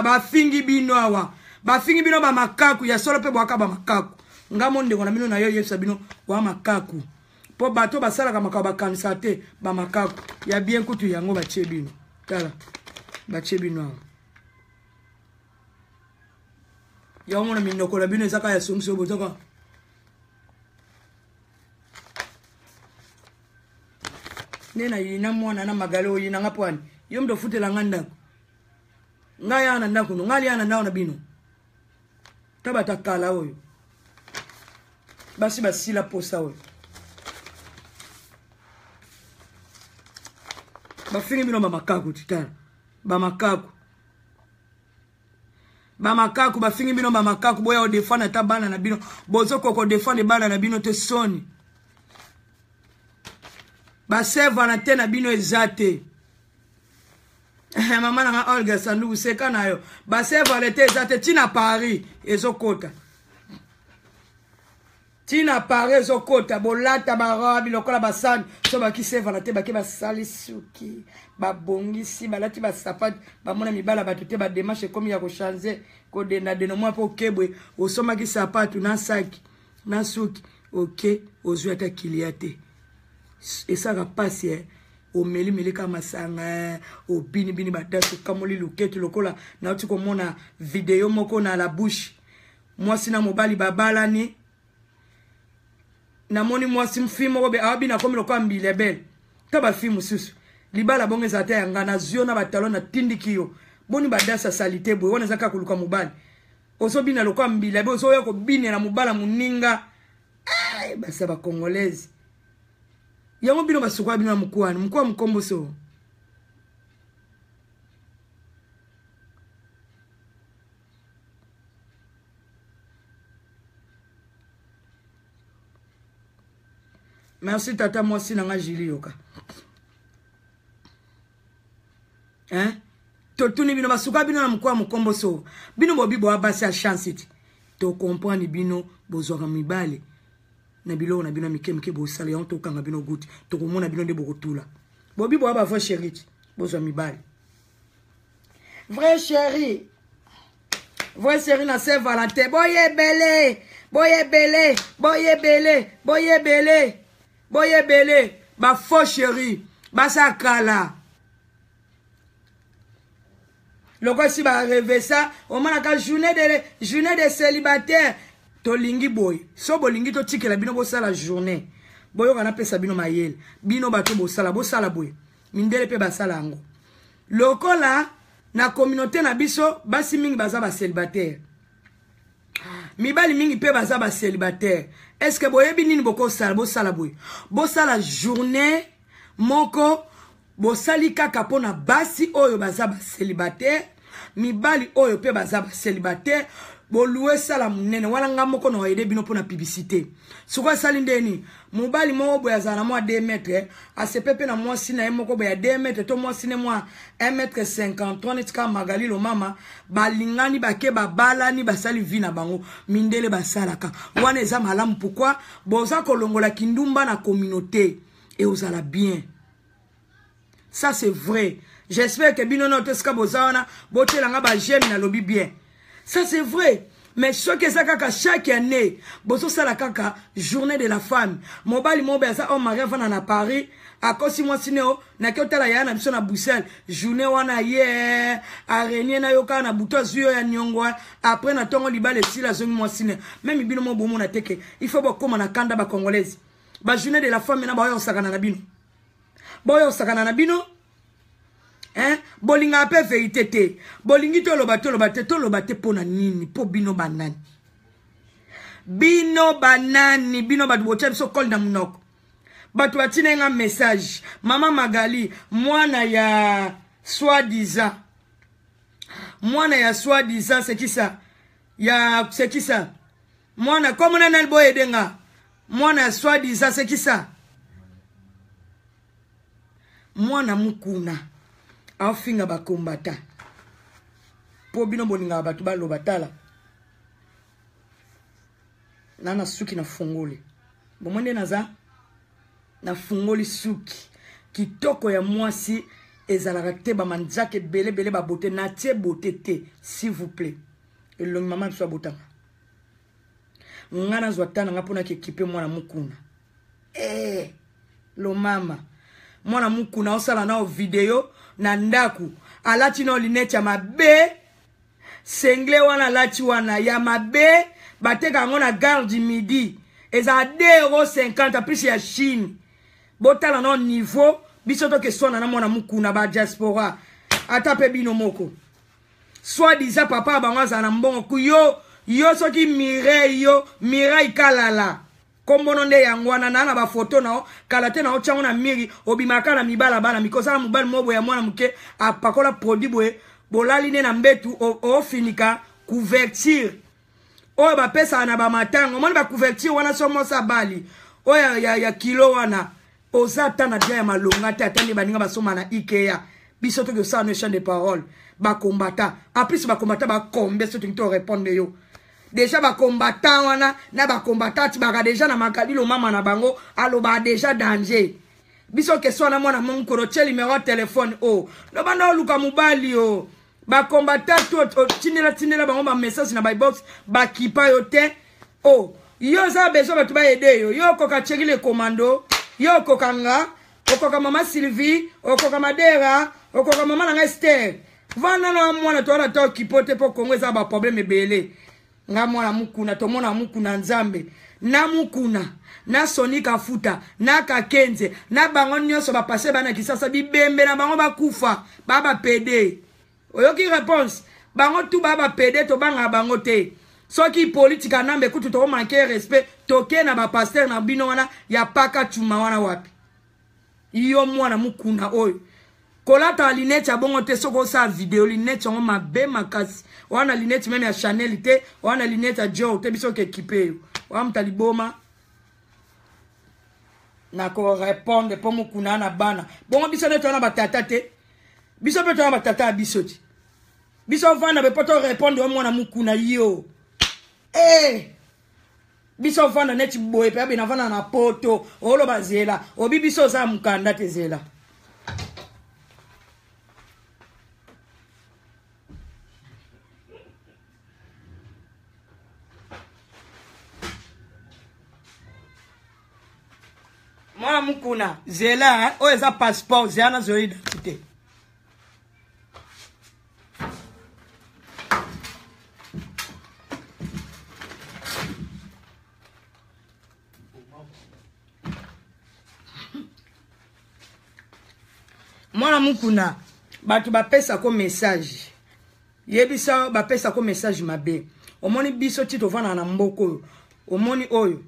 Bafingi bino awa. Bafingi bino ba makaku. Ya solo pe boaka ba makaku. Nga monde kona bino na yo yefsa bino wa makaku. Po bato basala ka makaku bakanisa te ba makaku. Ya bien kutu yango batie bino. Tala. Batie bino awa. Ya omona minoko la bino ezaka ya somso bozaka. Nena yina mwana na magalo yina ngapwani. Yom do futela nganda. Ngaya ana ndako no ngali ana na bino. Tabata kala oyo. Basi basila posa oyo. Bafingi bino makaku titana. Makaku. Makaku bafingi bino makaku boya o defana tabana na bino. Bozoko ko defana bana na bino te soni. Baseva na te na bino ezate. Mama na Olga Sandu seka na yo. Baseva na te ezate tina Paris ezokota. Tina Paris ezokota bolata barabi lokola basani so bakiseva na te bake basali suki babongisi balati basapati bamona mibala batute ba démarche comme ya ko changer ko dena deno mwa po kebwe osoma ki sapatu na saki na suki OK ozuata kiliate. Et ça va passer au meli kama sanga au bini badasu kamoli luketu lokola na uti ko mona video moko na la bouche moi sina mobali babala ni na moni moi sim film ko be abi na komi lokola mbile bel to ba film susu libala bongeza ta yanga na zio na batalo na tindikiyo boni badasa salite boy wana zaka kuluka mobali oso bina lokola mbile be oso yako bine na mobala muninga ay basa ba congolaise. Yango bino basukwa bino mkwani mkwa mkombo so. Merci tata moi si nanga jili yoka. Hein? Totuni bino basukwa bino mkwa mkombo so. Bino bobibo abasi a chance iti. To comprendre bino bozoka mibale. Na bilo na bino mike bo sale on to kanga bino guti to ko mona bino de bokotula bobi bo aba vrai chéri bozo mibali vrai chéri na Saint Valentin boye bele ba faux chéri ba sakala loko si ba rêver ça au moins la journée de célibataire to lingi boy so bolingi to tikela bino bo sala journée boyo kana pesa bino mayele bino bato bo sala boy mindele pe basala ngo lokola na communauté na biso basi mingi baza ba célibataire mibali mingi pe baza ba célibataire est-ce que boyebi nini boko sala bo sala boy bo sala journée moko bo sali kaka pona basi oyo baza ba célibataire mibali oyo pe baza ba célibataire Boluwe sala munene wala ngamoko no aide bino pona publicité. Soko sali ndeni mobali mo boya zana mo 2 mètres asepepe na mo sina moko boya 2 mètres to mo sine mo 1,53 m tika magali lo mama balingani bake babala ni basali vina bango mindele basalaka wana eza malamu pourquoi boza kolongola kindumba na communauté et osala bien. Ça c'est vrai. J'espère que bino no teska bozana botelanga ba j'aime na lobi bien. Ça c'est vrai. Mais ce que ça kaka chaque année, boso sala kaka journée de la femme. Mobali mobe ça on marie vana na Paris. A cause moi sineo na kyotala ya na biso na Bruxelles. Journée wana ye arenie na yoka na buto zuyo ya nyongwa. Après na tongo libale si la zone moi sine. Même bino mo bomo na teke. Il faut ba koma na kanda ba congolaise. Ba journée de la femme na ba yo sakana na bino. Boyo sakana na bino. Hein? Bolinga pe vérité te. Bolingi to lo bate pona nini po bino banani. Bino batu boche so call na munoko. Batu batine nga message. Mama Magali, mwana ya soi-disant. C'est qui ça? C'est qui ça? Mwana comme na nel boy edenga. Mwana ya soi-disant c'est qui ça? Mwana mukuna. afinga ba combattant po bino boninga batu ba lobatala nana suki na fungoli bomwende naza na fungoli suki kitoko ya mwasi ezalaka te ba manjake bele ba beauté na tie beauté te s'il vous plaît elongi mama biso botanga ngana zwatana ngapona ki ekipe mwana mukuna lo mama mwana mukuna osala na video na ndaku alati na linete ya mabe sengle wana alati wana ya mabe bateka ngo na gare du midi eza 2,50 € plus ya Chine botala na niveau biso to ke sona na mwana mukuna ba diaspora atape bino moko soit disant papa bangaza na mbongo kuyo yo soki Mireille kalala kombono nde yangwana na ba photo nao kalate nao chango na miri obimaka na mibala bana mikosa mobali mobo ya mwana muke apakola produit boye bolali ne na mbetu o finika couverture oyo ba pesa na ba matango moni ba couverture wana somo sa bali oyo ya kilo wana ozata na dia ya malonga te atandi baninga basoma na IKEA biso to que ça ne champ de parole ba combattant en plus ba combattant ba combien ce to répondre yo déjà ba combattant wana na ba combattant ti ba déjà na makali lo mama na bango alo ba déjà danger biso que so na mwana mon koroche numéro téléphone oh lo banda luka mubali oh ba combattant tout tinela bango ba message na ba box ba kipa yo te oh yo za besoin ba tu ba aider yo ko ka cheki le commando yo ko kanga okoka mama Sylvie okoka Madera okoka mama na Esther vana na mwana to ala to kipote po Kongo za ba problème belé nga mwana mukuna to mona mukuna nzambe na mukuna na Sonika futa na Kakenze na bango nyonso ba passer bana kisasa bibembe na bango bakufa baba PD oyoki réponse bango tu baba PD to banga bango te soki politika nambe kutu to manquer respect toke na ba pasteur na bino wana ya paka chuma wana wapi iyo mwana mukuna oyo kolata linete ya bongo te soko sa video linete ngo mabe makasi wana linete même ya Chanel te wana linete ya Dior te biso ke équipé wa mtaliboma na ko répondre po mukuna na bana bongo biso neto na batata te biso pe to na batata biso ti biso vana be poto répondre o mwana mukuna yo biso vana neti boye pe abina vana na poto olo bazela obi biso za mukanda te zela mwana mukuna zela o eza passeport zana zo identité mwana mukuna batu bapesa ko message yebisa bapesa ko message mabe omoni biso tito vana na mboko omoni oyo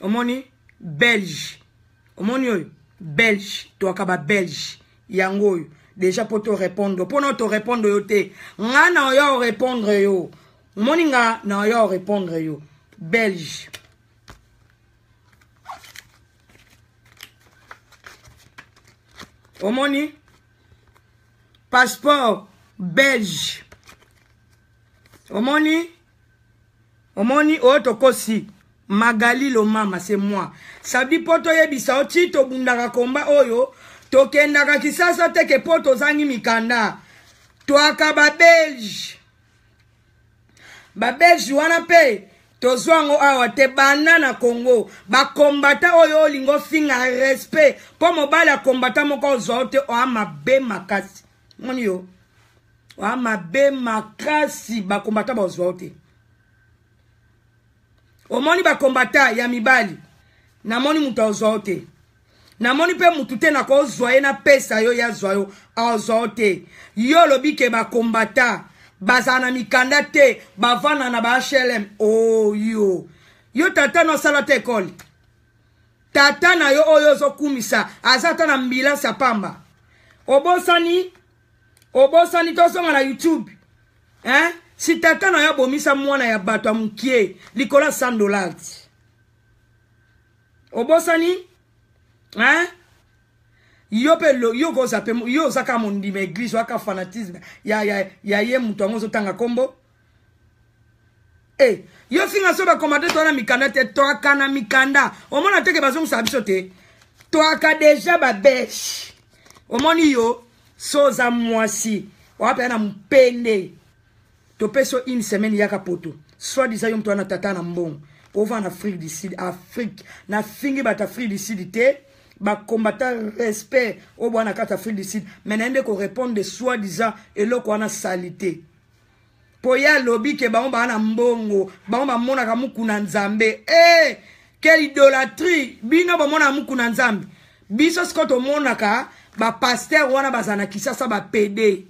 omoni belge omoni oyo belge to akaba belge yango oyo déjà pour te répondre pour non te répondre yo te nga na yo répondre yo omoni nga na yo répondre yo belge omoni passeport belge omoni otokosi Magali lo mama c'est moi sabi poto yebisa oti to bundaka komba oyo to kendaka kisasa teke poto zangi mikanda to akaba belge ba belge wana pe to zwango awa te bana na Congo ba kombata oyo lingo finga respect po mobala kombata moko zote o amabe makasi moni yo o amabe makasi ba kombata ba zote omoni ba kombata ya mibali na moni muto zote na moni pe mutute na ko zoye na pesa yo ya zoyo a zote yo lobike ba kombata bazana mikanda te bavana na ba HLM oh yo tata no sala te ekoli tata na yo oyo zo kumisa azata na mbila sa pamba obosani to songa na YouTube si tata na yo bomisa mwana ya bato amukie likola $100 obosani Yo pe lo yo ko zape yo zaka mondi me église waka fanatisme ya ye mutu ango tanga kombo. Eh, yo finga so ba komate to na mikanda te to kana mikanda. O mona teke bazong sabiso te. To aka déjà ba besh. O moni yo so za mwasi. Wape na mpende. To peso une semaine yaka poto. Soit disant yo mtu ana tata na mbongo. Over en Afrique du Sud, Afrique. Na fingi bat Afrique du Sud te. Ba combattant respect au bon akata Afrique du Sud. Mais n'ende ko répondre de soi-disant et lo ko ana salité. Po ya lobby ke ba on ba na mbongo. Ba on ba mona ka muku na nzambe. Eh! Quelle idolâtrie! Bino ba mona muku na nzambe. Biso skoto mona ka ba pasteur wana bazana kisasa ba PD.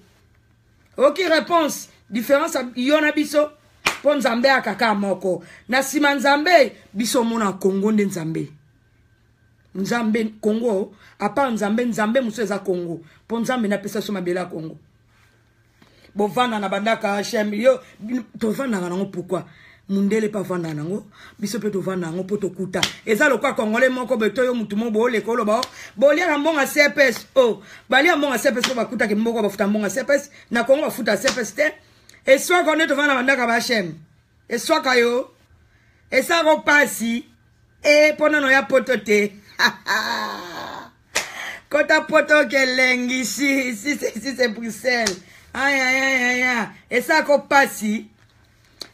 Ok réponse. Différence yona biso. Po nzambe akaka moko. Na sima nzambe biso mona Congo nde nzambe. Nzambe Congo, à part Nzambe muso eza Congo. Po nzambe na pesa so mabela Congo. Bo vanda na bandaka HM yo to vanda nango pourquoi? Mundele pa vanda nango, biso pe to vanda nango po to kuta. Eza lokwa Congolais moko beto yo mutu mo bo lekolo ba. Bo lia mbonga CPS. Oh, ba lia mbonga CPS ba kuta ke mboko ba futa mbonga CPS na Congo ba futa CPS te. Et soit qu'on est to vanda bandaka ba HM. Et soit kayo. Et ça repassi. Et pendant no ya potote. Kota poto kelengi si c'est Bruxelles. Aïe aïe aïe aïe. Et ça ko passi.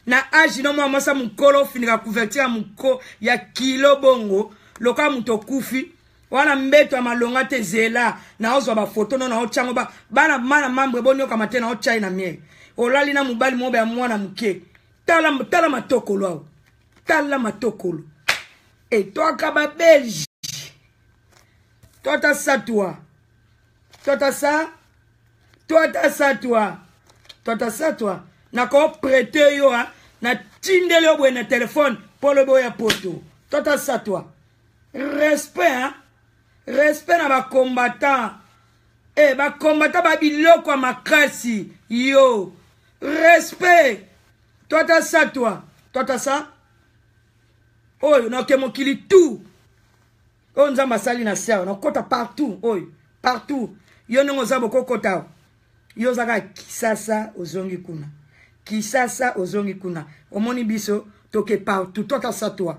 Na agi no mwa masa mukolo finika couverture muko ya kilo bongo. Loka muto kufi. Wana mbeto amalonga te zela. Na ozo ba photo no na ochango ba. Bana mana mambre bonyo kamate na ochai na mie. Olali na mubali mobe ya mwana muke. Tala matokolo au. Tala matokolo. Et toi kaba Belge. Toi t'as ça toi. Toi t'as ça. Toi t'as ça toi. Toi t'as ça toi. Na ko prêter yo ha. Na tindele yo na téléphone pour le boya poto. Toi t'as ça toi. Respect hein. Respect na ba combattant. Eh ba combattant ba biloko a makasi. Yo. Respect. Toi t'as ça toi. Toi t'as ça. Oh, na ke mokili tout. Oh, nzamba sali na sia, na kota partout, oh, partout. Yo nongo zabo kokota. Yo zaka kisasa ozongi kuna. Kisasa ozongi kuna. Omoni biso toke partout, tota sa toi.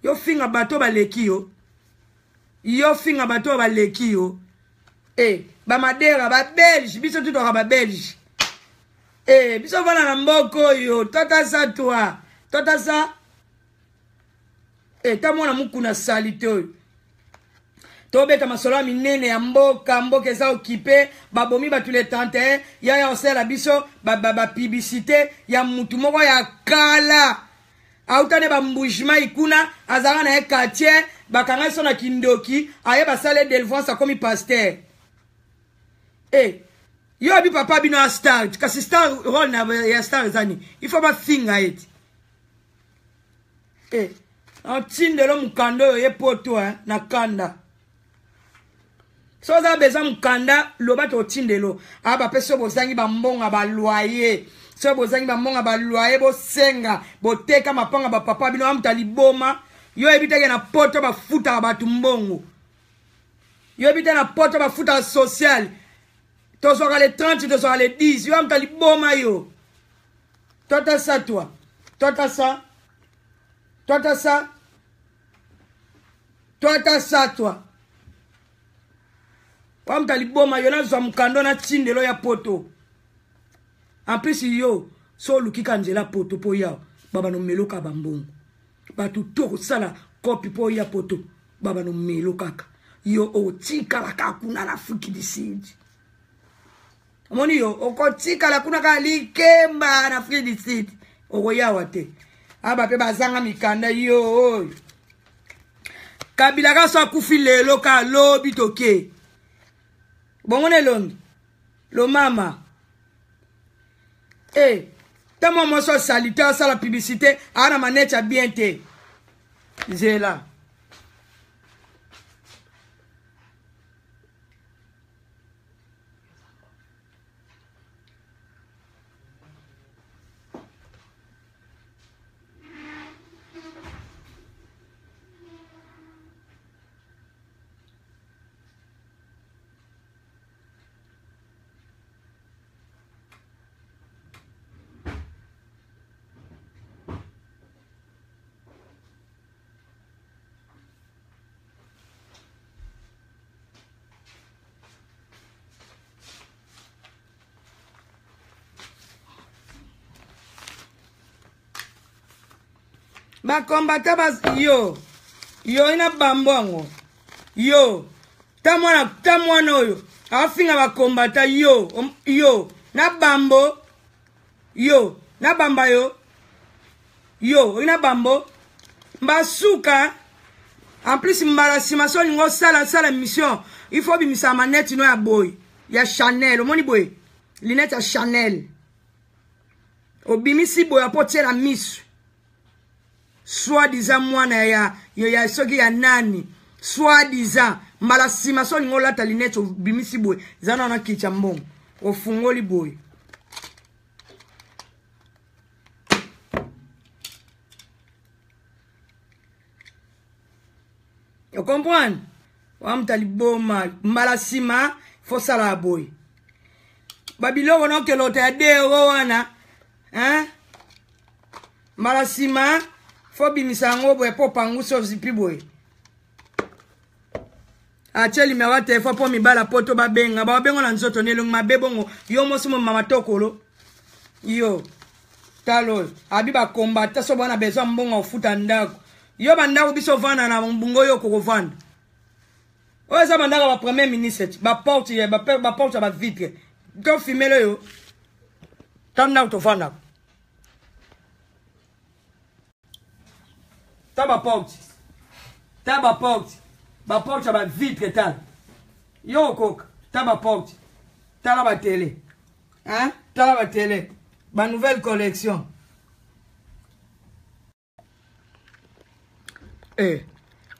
Yo finga bato ba leki yo. Yo finga bato ba leki yo. Eh, ba madera ba Belge, biso tuto ba Belge. Eh, biso vana na mboko yo, tota sa toi. Tota sa. Eh, ta mwana mukuna salite oyo. Tobeta masolo minene ya mboka eza occupé babomi ba tous les 31 ya osela biso ba publicité ya mutu moko ya kala autane ba mbujima ikuna azara na quartier bakanga so na kindoki aye ba sale délivrance comme pasteur. Eh yo abi papa bino a star kasi star role na ya star zani il faut ba finga it. Eh on tindelo mukando ye poto na kanda. So za besoin mukanda loba to tindelo aba peso bozangi ba mbonga ba loyer so bozangi ba mbonga ba loyer bo senga bo teka mapanga ba papa bino amtali boma yo ebiteke na poto ba futa ba tumbongo yo ebiteke na poto ba futa social to soka les 30 to soka les 10 yo amtali boma yo tota ça toi tota ça tota ça tota ça toi. Wamta liboma yona zwa mukando na tindelo ya poto. En plus yo so lukika nzela poto po ya baba no meloka bambongo. Batu to sala kopi po ya poto baba no meloka. Yo otika la kakuna na Afrique du Sud. Moni yo okotika la kuna ka likemba na Afrique du Sud. Okoya wate. Aba pe bazanga mikanda yo. Kabila ka so akufi lelo ka lobi toke. Bongone longi. Lo mama. Eh. Tamo moso salitaire ça la publicité. Ana manecha bien te. Zela. ba kombata bas yo ina bambongo yo ta mwana oyo afinga ba kombata yo na bambo yo na bamba yo ina bambo mbasuka en plus mbala simaso lingo sala mission il faut bimisa manette no ya boy ya Chanel omoni boy linette ya Chanel obimisi boy apotie la miss soi-disant mwana ya soki ya nani soi-disant mbala simaso lingo lata linette obimisi boy zana na kicha mbongo ofungoli boy vous comprenez? Wam taliboma mbala sima faut ça la boy. Babilo no ke lote ade wana hein? Mbala sima faut bimisa ngo boy po panguso zipi boy. Acheli me wa telefone po mi bala poto babenga na nzoto ne long mabebongo yo mosimo mama tokolo. Yo talo abiba kombata so bana besoin mbongo futa ndako. Yo bandako biso vana na mbungo yo koko vanda. Oyo eza bandako ba premier ministre ba porte ba vitre. To filmer yo. Tanda to vanda. Ba porte ba vitre tal. Yo koka ba porte. Tala ba télé. Hein? Tala ba télé. Ba nouvelle collection.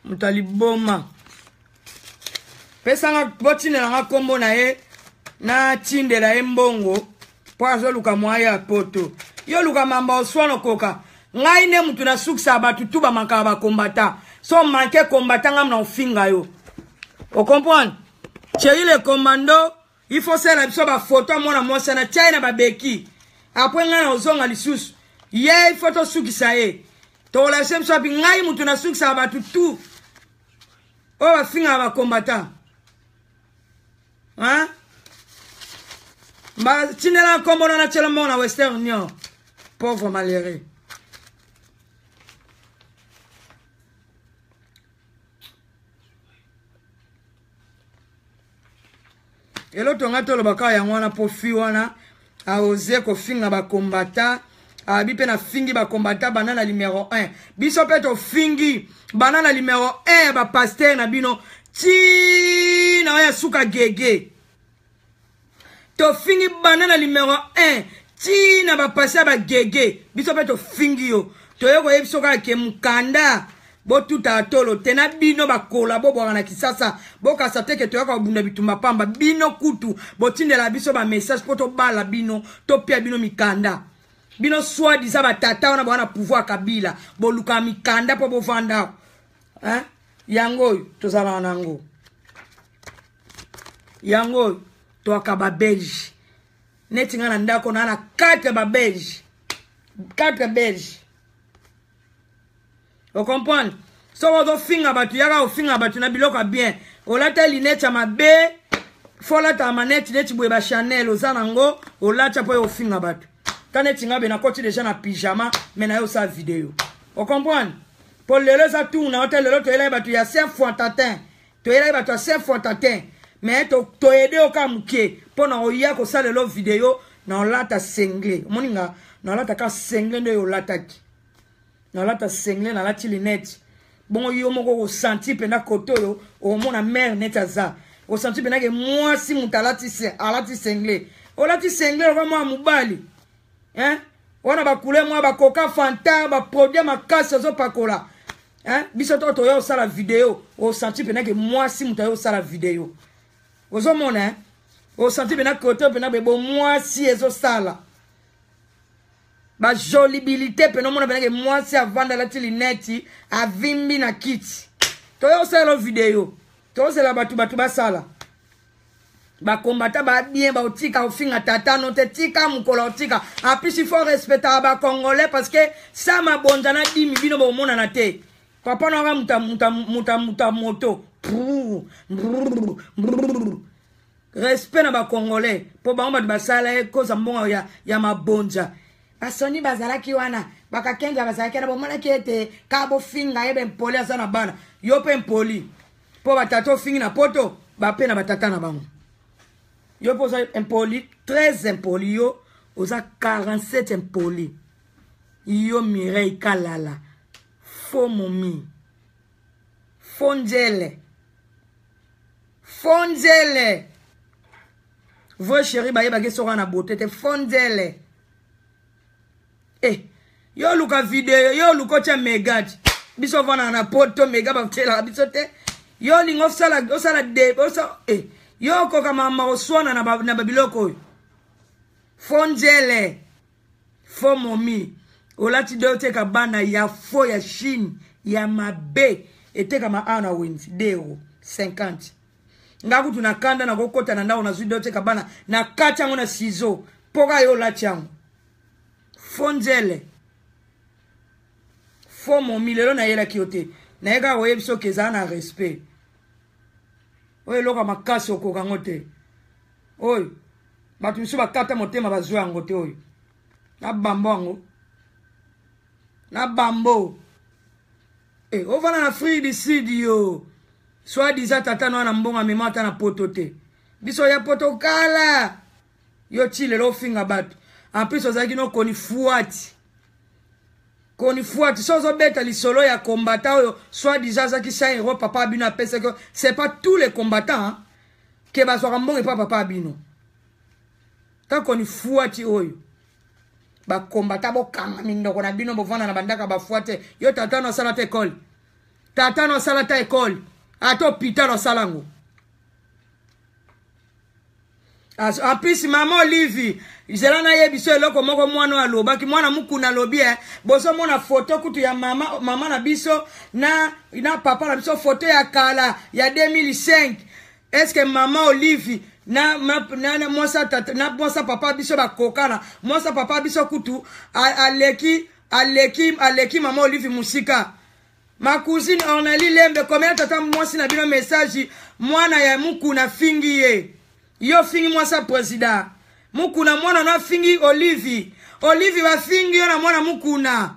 Mutaliboma pesa nga botine na kombo na ye na tinde la mbongo po azoluka mwaya poto yo luka mamba oswano koka ngai ne mutu na suksa batu tuba makaba kombata so manke kombata ngam na ofinga yo o comprendre chéri le commando il faut faire la biso ba photo mona mwasa na China ba beki après nga na ozonga lisusu ye photo sukisa ye to la sem so bi ngai mutu na sukisa batu tu o ba finga ba kombata hein ba tinela kombo na chela mona Western Union pauvre malheureux elo tonga tolo baka ya ngwana po fi wana a oser ko finga ba kombata abi pe na fingi ba kombata banana numéro 1 biso pe to fingi banana numéro 1 ba pasteur na bino ti na ya suka gege to fingi banana numéro 1 ti na ba pasteur ba gege biso pe to fingi yo to yeko yebiso ka ke mukanda bo tuta tolo tena bino ba kola bo bwana kisasa bo kasate ke to yako bunda bitumba pamba bino kutu bo tindela biso ba message poto bala bino to pia bino mikanda bino soi-disant ba tata wana bwana pouvoir kabila bo luka mikanda po bo vanda hein yango to zala nango yango to akaba belge neti ngana ndako na 4 ba belge 4 belge. Vous comprenez? So vous finga batu yaka o finga batu na biloka bien. O lata linette ya mabe, fo lata manette neti boye ba Chanel ozanango, o lata po o finga batu. Kaneti ngabe na koti déjà na pyjama, mais na yo sa vidéo. Vous comprenez? Pour lelo sa tourna, hotel lelo to ele batu ya 5 fois tatin. To ele batu 5 fois tatin. Mais to aider o kamuke, po na o ya ko sa lelo vidéo na o lata sengle. Moninga na lata ka sengle ndo yo lata ki. Na lata sengle na lati linette. Bon yo moko o senti pena koto yo o mona mère neta za. O senti pena ke moi si mutalati se alati sengle. O lati sengle o mo mubali. Hein? Wana ba kule moi ba coca fanta ba produit makasa zo pakola. Hein? Biso to yo sala vidéo o senti pena ke moi si mutayo sala vidéo. Ozo mona hein? O senti pena koto pena be bon moi si ezo sala. Ba jolibilité pe no mona beneke moi si avanda la tilineti avimbi na kiti to yo sala vidéo to sala batu ba sala ba kombata ba bien ba otika ofinga tata no te tika mukola otika en plus il faut respecter ba congolais parce que ça ma bonjana dimi bino bo mona na te papa no ga muta moto respect na ba congolais po ba mba ba sala e koza mbonga ya mabonja. basoni bazalaki wana bakakenza bazalaki na bomonaki ete ka bofinga yebe mpoli aza na bana yo mpe mpoli mpo batata ofingi na poto bape na batata na bango yo mpo oza impoli 13 impoli yo oza 47 impoli yo Mireille Kalala faux momi fonjele vo chéri baye bage soka na beauté te fonjele yo luka video yo luka tia megati biso vana na poto mega bafutela biso te yo lingo osala de yo koka mama oswana na babiloko fonjele fo momi olati do teka bana ya fo ya Chine ya mabe eteka ma ana wins deo 50 ngaku tunakanda na kokota na ndao na zudo teka bana na kacha ngona sizo poka yo la chango fonjele fo momi lelo na yela kiote na yeka oyebiso keza na respect oye loka makasi okoka ngote oye batu misu bakata motema bazwa ngote oye na bambo ngo na bambo ovana na Afrique du Sud yo soit disant tata no na mbonga memata na poto te biso ya poto kala yo chile lo finga batu en plus ozaki no koni fuati sozo beta lisolo ya combattant oyo soit disant zaki sa héros papa bino apesa que c'est pas tous les combattants hein, que bazwa mbonga pa papa bino ta koni fuati oyo ba combattant bo kanga mindoko na bino bovana na bandaka ba fuate yo tata no sala te école tata no sala ta école ato pita no salango en plus maman Olivi izela na yebiso eloko moko mwana alobaki mwana mukuna lobi boso mona photo kutu ya mama na biso na papa na biso photo ya kala ya 2005 est-ce que maman Olivi na mwasa papa biso bakokana mwasa papa biso kutu aleki mama Olivi musika ma cousine Ornali Lembe combien tata mwasi na bino message mwana ya mukuna fingi ye yo fingi mwasa president mukuna mwana na fingi Olivi wa fingi yo na mwana mukuna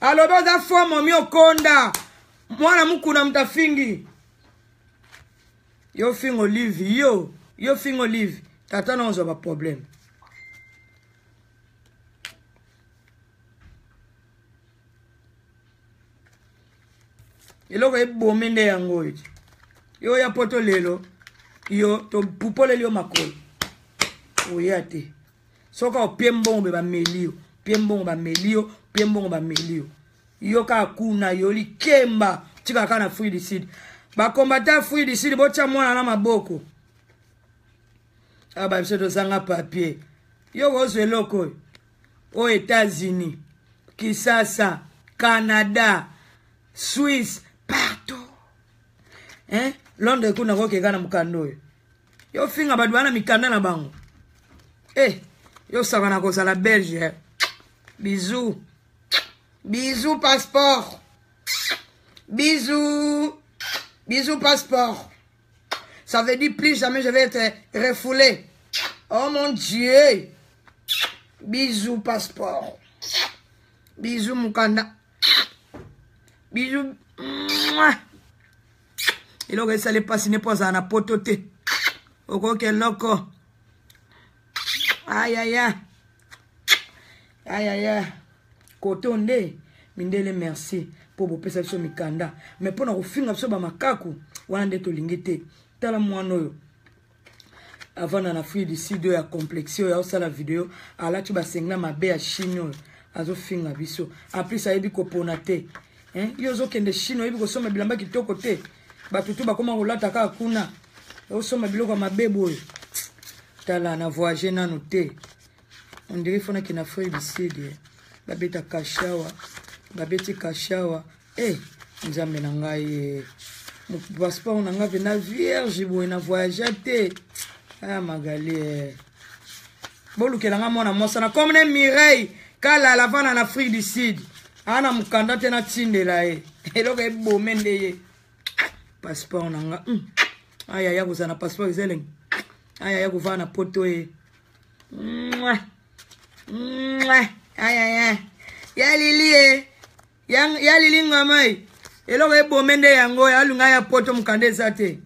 aloba za fomo mio konda mwana mukuna mtafingi yo fingi Olivi yo fingi Olivi tata na ozo ba problème eloko ebome nde yango eti yo ya poto lelo yo to pupole lio makolo oya te soka opie mbongo bamelio pie mbongo bamelio yo ka kuna yo likemba tika kana Afrique du Sud bakombata Afrique du Sud bocha mwana na maboko aba biso tozanga papier yo gozo eloko o États-Unis Kisasa Canada Suisse partout Londres kuna koke kana mukando yo finga badu bana mikanda na bango yo savana ko sala Belge bisous passeport bisous passeport ça veut dire plus jamais je vais être refoulé oh mon Dieu bisous passeport bisous mukanda bisous iloko esale pasi ne poza na poto te okoke loko ayaya kotonde mindele merci pour bopesa biso mikanda mais pona kofinga biso bamakaku wana nde tolingi te tala mwana oyo avant na Afrique du Sud ya complexio ya osala video alati basengla mabe ya Chine oyo azofinga biso apres ayebi kopona te yo ozokende Chine oyebi kosoma bilamba kitoko te batutu bakoma kolata kaka kuna osoma biloko ya mabebo oyo tala na voyage nano te on dirait fona ki na Afrique du Sud babeta kashawa babeti kashawa nzambe na ngai passeport na ngai na vierge boye na voyage te magali bolukela nga mwana mosana comme ne Mireille Kalala vana na Afrique du Sud ana mukanda te na tindela eloko ebome nde ye passeport na nga aya ya kozana passeport ezeleng aya ya kovana poto Aïe. Ya Lili ya Lili ngamai. Eloko ebomende yango ya lunga ya poto mukande zate.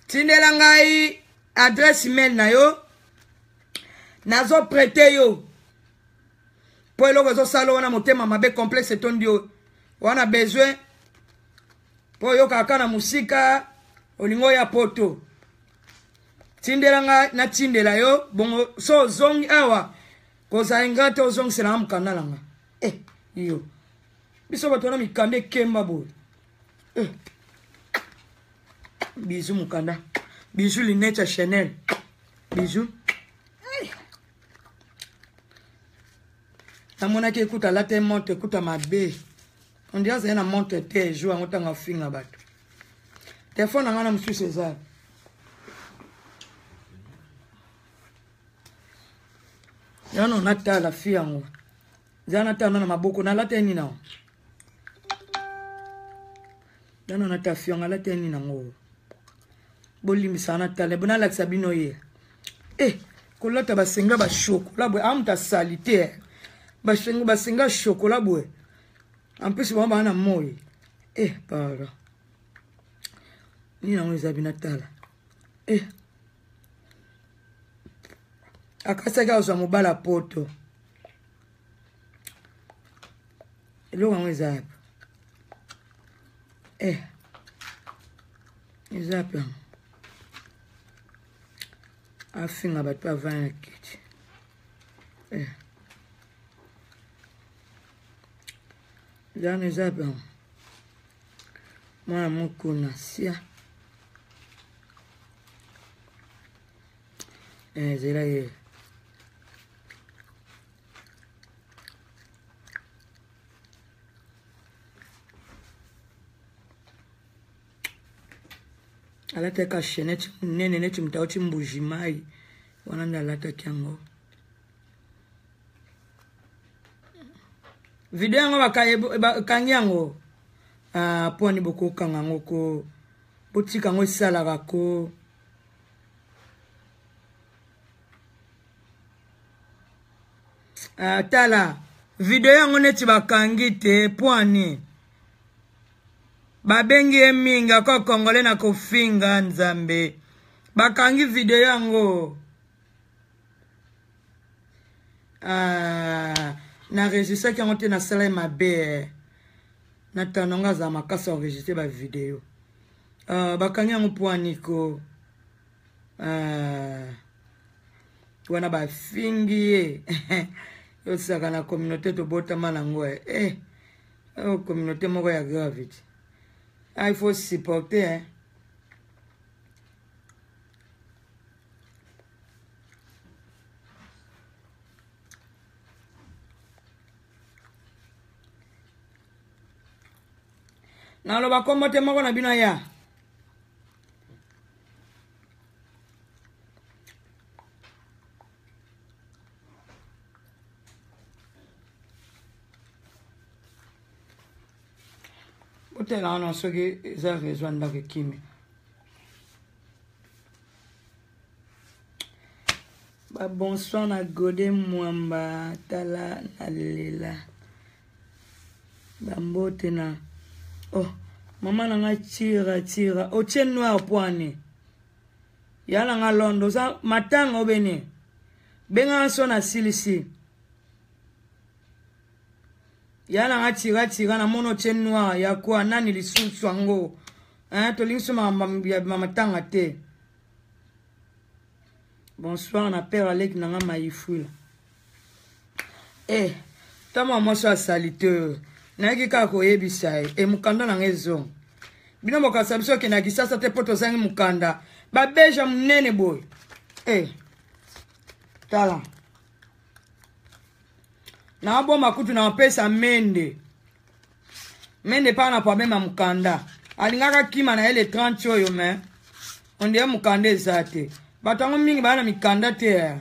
Tindela ngai adresse email na yo. Nazo prêter yo. Po eloko zo salo wana motema mabe complexe tondio. Wana besoin po yo kaka na musika olingo ya poto. Tindela nga na tindela yo bongo so zongi awa koza ingate ozongi sena mukanda langa. Yo. Biso batona mikande kemba bo. Bisous mukanda. Bisous Linette Chanel. Bisous. Namona ki écoute la te monte écoute ma bé. On dirait c'est une monte te joue en tant finga bato. Téléphone ngana monsieur César. Yana nata la fille yango. Zana ta na maboko na la te ni na. Yana nata fille ngala te ni na ngo. Bolimi sana tale bona la sabino ye. Kolata basenga ba chocolat boy amta salité. Basenga chocolat boy. En plus bon bana moy. Pardon. Ni na ngeza binatala. Akasaka uza mobala poto. Eloko ngeza hapa. Ezapa. Afinga batu avana kiti. Jane zapa. Mwana mukuna sia. Zera ye. Alata ka chenette nene neti mtauchi mbujimai wananda alata kyango video yango bakanyango poni boko kangango ko botika ngo sala ko tala video yango neti bakangi te poni babengi eminga ko kongole na kofinga nzambe bakangi video yango na registre ki ngote na sala mabe na tanonga za makasa enregistrer ba video bakangi yango poaniko wana bafingi yo saka na communauté to bota manango communauté moko ya gravity. Il faut supporter, Na lo ba kombote moko na bino ya. Là on a ce que ils ont besoin de kimi. Ba bonsoir na gode mwamba tala na lela. Ba mbote na. Mama na nga tira. O tien noir poane. Yala nga londo sa matanga obene. Benga so na silisi. Yala nga tira na mono tien noir ya kwa nani lisusu ango. To linso mama tanga te. Bonsoir na père Alec nanga maifula. Tama moso a salite. Na kika ko yebisa mukanda na ngezo. Bino mokasa biso ke na kisasa te poto zangi mukanda. Ba beja munene boy. Tala. Na abo makutu na pesa mende. Mende pa na problème mukanda. Alingaka kima na ele 30 oyo me. Onde mukanda ezate. Batango mingi bana mikanda te.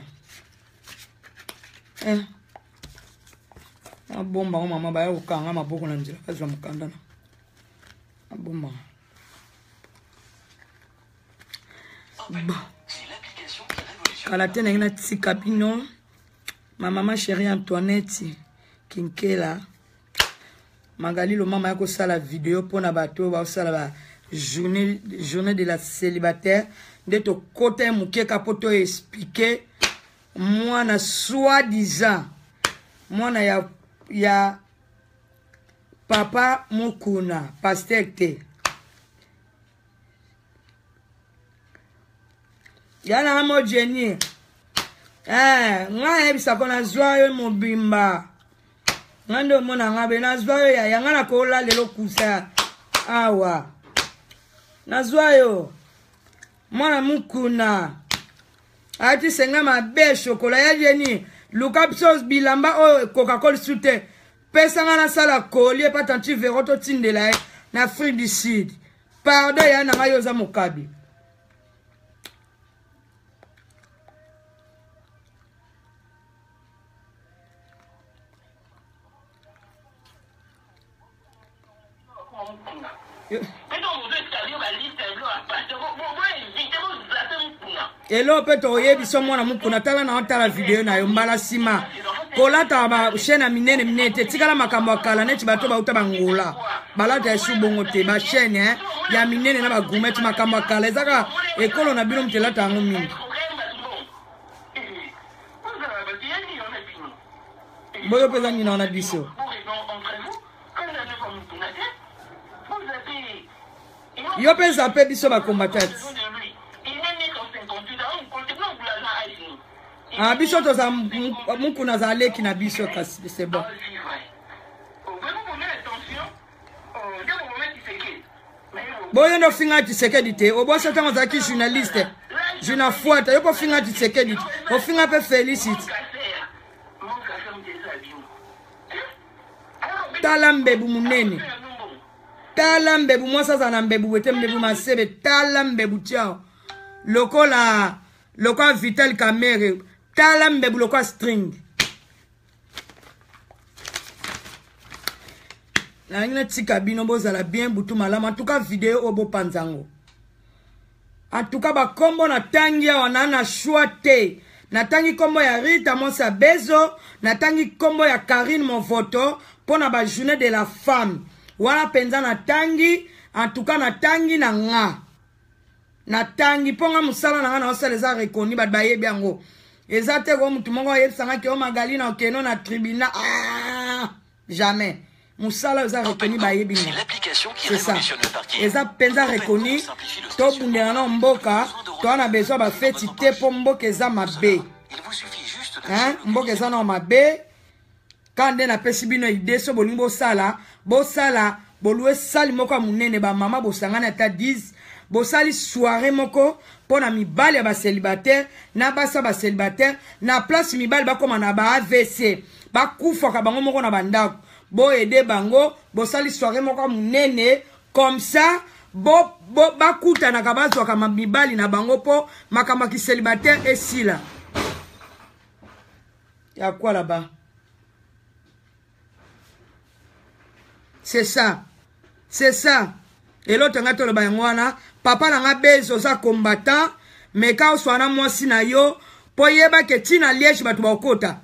Abomba o mama baya ukanga maboko na njira azwa mukanda na. Abomba. Kala tena ina tsika bino. ma maman chérie Antoinette Kinkela Magali lo mama yako sala vidéo pour na bato ba sala ba journée de la célibataire de to côté muke kapoto expliquer moi na soi-disant moi na ya papa mukuna pasteur te yana mo Jenny nga hebisa kona zwayo mobimba ngando mona ngabe na zwayo ya ngana ko la lelo kusa awa na zwayo mwana mukuna ati senga mabe chocolat ya Jenny luka psos bilamba o Coca-Cola sute pesa ngana sala colie patanti veroto tindela na Afrique du Sud pardon ya na yoza mokabi Hello peto oyebi so mwana mukuna tala na otala video na yo mbala sima kolata ba chaîne minene minete tikala makambo akala neti bato ba uta bangola balata ya shubongo te ba chaîne ya minene na ba gourmet makambo akala ezaka ekolo na bino mtelata ngo mingi boyo peza ngina na biso yo peza pe biso ba combattant ah biso to za mukuna za leki na biso kasi c'est bon boyo no finga Tshisekedi te obo sata za ki journaliste juna fuata yoko finga Tshisekedi o finga pe Félicite tala mbebu munene tala mbebu mwasa za na mbebu wete mbebu masebe tala mbebu tiao lokola Vital Kamerhe tala mbebu lokola string na ngina tika bino bozala bien butu malama en tout cas vidéo obo panzango en tout cas ba kombo na tangi ya wanana choite na tangi kombo ya Rita Mosa Bezo na tangi kombo ya Karine Monvoto pona ba journée de la femme wana penza na tangi en tout cas na tangi na nga na tangi ponga musala na nga na osala eza rekoni bat bayebi yango eza te ko mutu moko yebisanga ke o Magali na okeno na tribunal jamais musala eza rekoni bayebi nga c'est ça eza penza rekoni to bundela na mboka to ana besoin ba feti te po mboka eza mabe mboka eza na mabe kande na pesi bino ide so bolingi bosala bolue sali moko munene ba mama bosangana ata 10 bosali soirée moko pona mibali ya ba célibataire na basa ba célibataire na place mibali bakoma na ba AVC bakufa ka bango moko na bandako bo aider bango bosali soirée moko munene comme ça bakuta na kabazwa kama mibali na bango po makamba ki célibataire esila ya quoi là-bas. C'est ça. C'est ça. Et l'autre ngato le bayangwana, papa nga bezo za combattant, mais quand swana mwasi na yo, po yeba ke tina liège batu ba okota.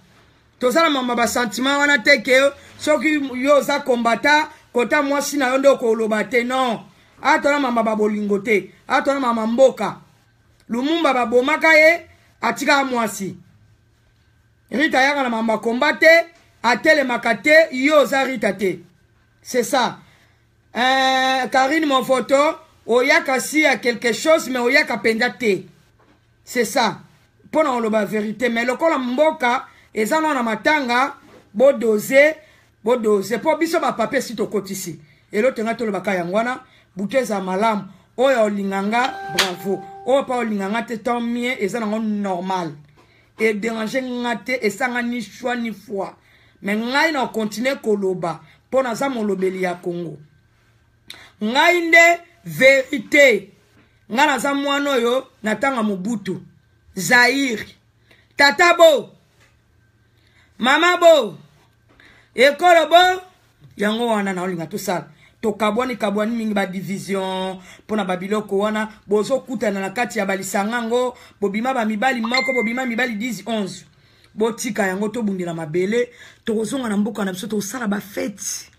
To sala mama ba sentiment wana teke soki yo za combattant, kota mwasi na yo ndo ko loba te non. Atona mama ba bolingo te, atona mama mboka. Lumumba ba bomaka ye, atika mwasi. Rita yaka na mama kombate, atele makate, yo za Rita te. C'est ça. Karine Monvoto, oyaka si a quelque chose, mais oyaka pendate. C'est ça. Pour nous la vérité. Mais le kola mboka, et ça non na matanga, bo doser. Pour biso ba papier si to côté ici. Et l'autre ngato le baka yangwana, buteza malam. Oya olinganga, bravo. Oya pa olinganga te tant mieux, et ça non normal. Et déranger ngate, et ça ni choix ni foi. Mais ngai na continue koloba. Pour na za molobeli ya Congo. Ngai nde vérité. Nga na za mwana yo natanga Mobutu. Zaire. Tata bo. Mama bo. Ekolo bo. Yango wana na olinga to sala. To kabwani mingi ba division. Pona babiloko wana. Bozo kutana na kati ya balisangango. Bobima ba mibali moko. Bobima mibali 10-11. botika yango to bundela mabele tokozonga na mboka na biso to sala ba fête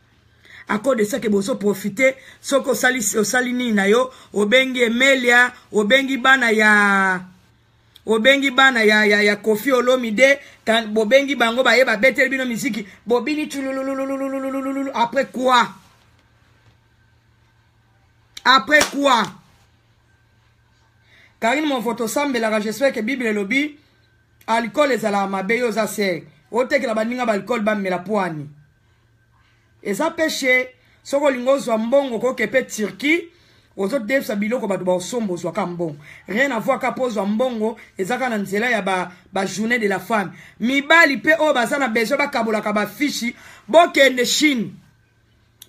à cause de ça que boso profiter soko osali nini na yo obengi Emelia obengi bana ya Kofi Olomide quand bobengi bango ba yeba betel bino musique bobini tululululululululu après quoi Karine mon photo sambela j'espère que Bible lobby alcool ezala mabeyo za ser ote que la baninga ba alcool ba mela poani eza péché soko lingozo mbongo ko kepe Turquie ozo devsa biloko bato ba osombo zwa ka mbongo rien à voir ka pozo mbongo ezaka na nzela ya ba journée de la femme mibali pe o bazana besoin ba kabola ka ba fichi bokende Chine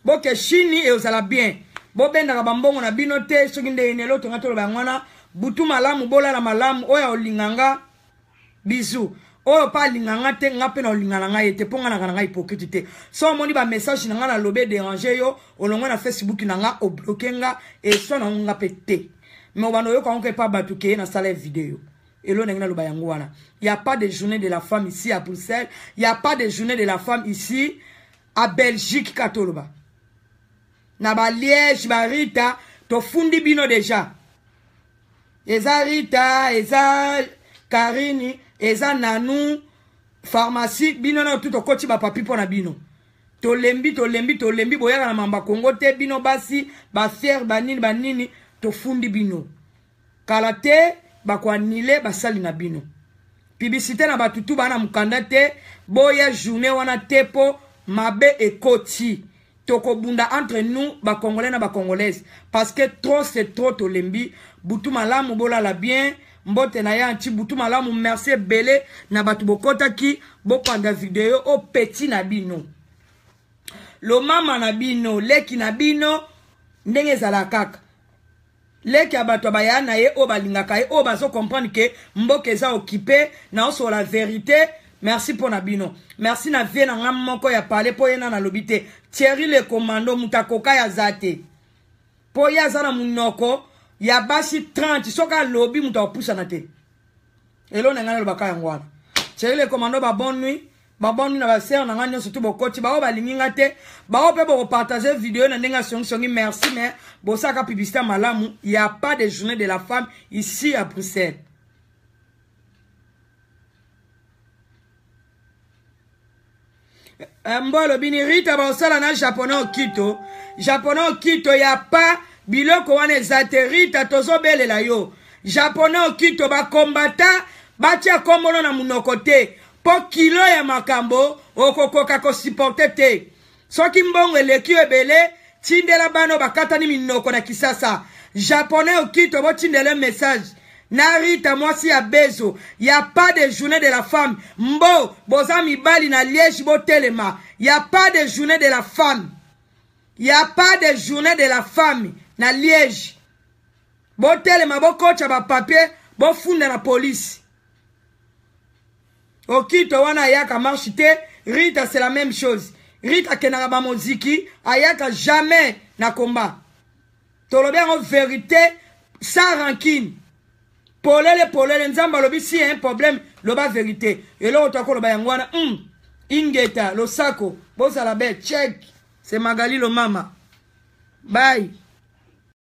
boke Chine e ozala bien bobenda ka mbongo na bino te soki nde enelo to ngatolo bangwana butu malamu bola la malamu oya olinganga bisous oyo pa linganga te nga pe na olingana nga yete ponga na nga hypocrite te so moni ba message na nga na lobe déranger yo olongo na Facebook na nga o bloquer nga et so na nga pété mais obano yo quand pas batuke na sala vidéo elo na loba yango wana il y a pas de journée de la femme ici à Bruxelles il y a pas de journée de la femme ici à Belgique katoloba na ba Liège ba Rita to fundi bino déjà eza Rita eza Karine eza nanu pharmacie bino na tout okoti ba papi pona bino tolembi boyaka na mamba Kongo te bino basi ba fier banini to fundi bino kala te bakwanile basali na bino publicité na batutu bana mukanda te boya journée wana tepo mabe ekoti toko bunda entre nous ba congolais na ba congolaises parce que trop c'est trop tolembi butu malamu bola la bien mbote na ya anti butu malamu merci belé na batu bokota ki bopanda vidéo o petit na bino lo mama na bino leki na bino ndenge zala kaka leki abato bayana ye o balingaka ye o bazo comprendre que mboke za occupé na oso la vérité merci pour na bino merci na vie na ngam moko ya parler po yena na lobité Thierry le commando mutakoka ya zate po ya zana munoko ya basi 30 soka lobby muta opusa na te elo na ngana lobaka yangwana Thierry le commando ba bonne nuit na ba sœur na ngana surtout bokoti ba o balinginga te ba o pe bo partager vidéo na ndenga songi merci mais bosaka publicité malamu il y a pas de journée de la femme ici à Bruxelles. Mbolo bini Rita ba osala na japonais au Quito y a pas biloko wana ezaterita tozobelela yo japonais au Quito ba combattant batia kombono na munoko te po kilo ya makambo okokoka ko supporter te soki mbongo eleki ebele tindela bano bakatani minoko na kisasa japonais au Quito bo tindele message na Rita mwasi ya bezo y a pas de journée de la femme mbo boza mibali na Liège bo telema y a pas de journée de la femme y a pas de journée de la femme na Liège bo telema bo kocha ba papier bo funda na police au Quito wana yaka marche te Rita c'est la même chose Rita kenaka ba moziki ayaka jamais na combat tolobi en vérité sans rancune polele nzamba lobi si un problème loba vérité et là otako loba yangwana ingeta lo sako bosa la be check c'est Magali lo mama bye.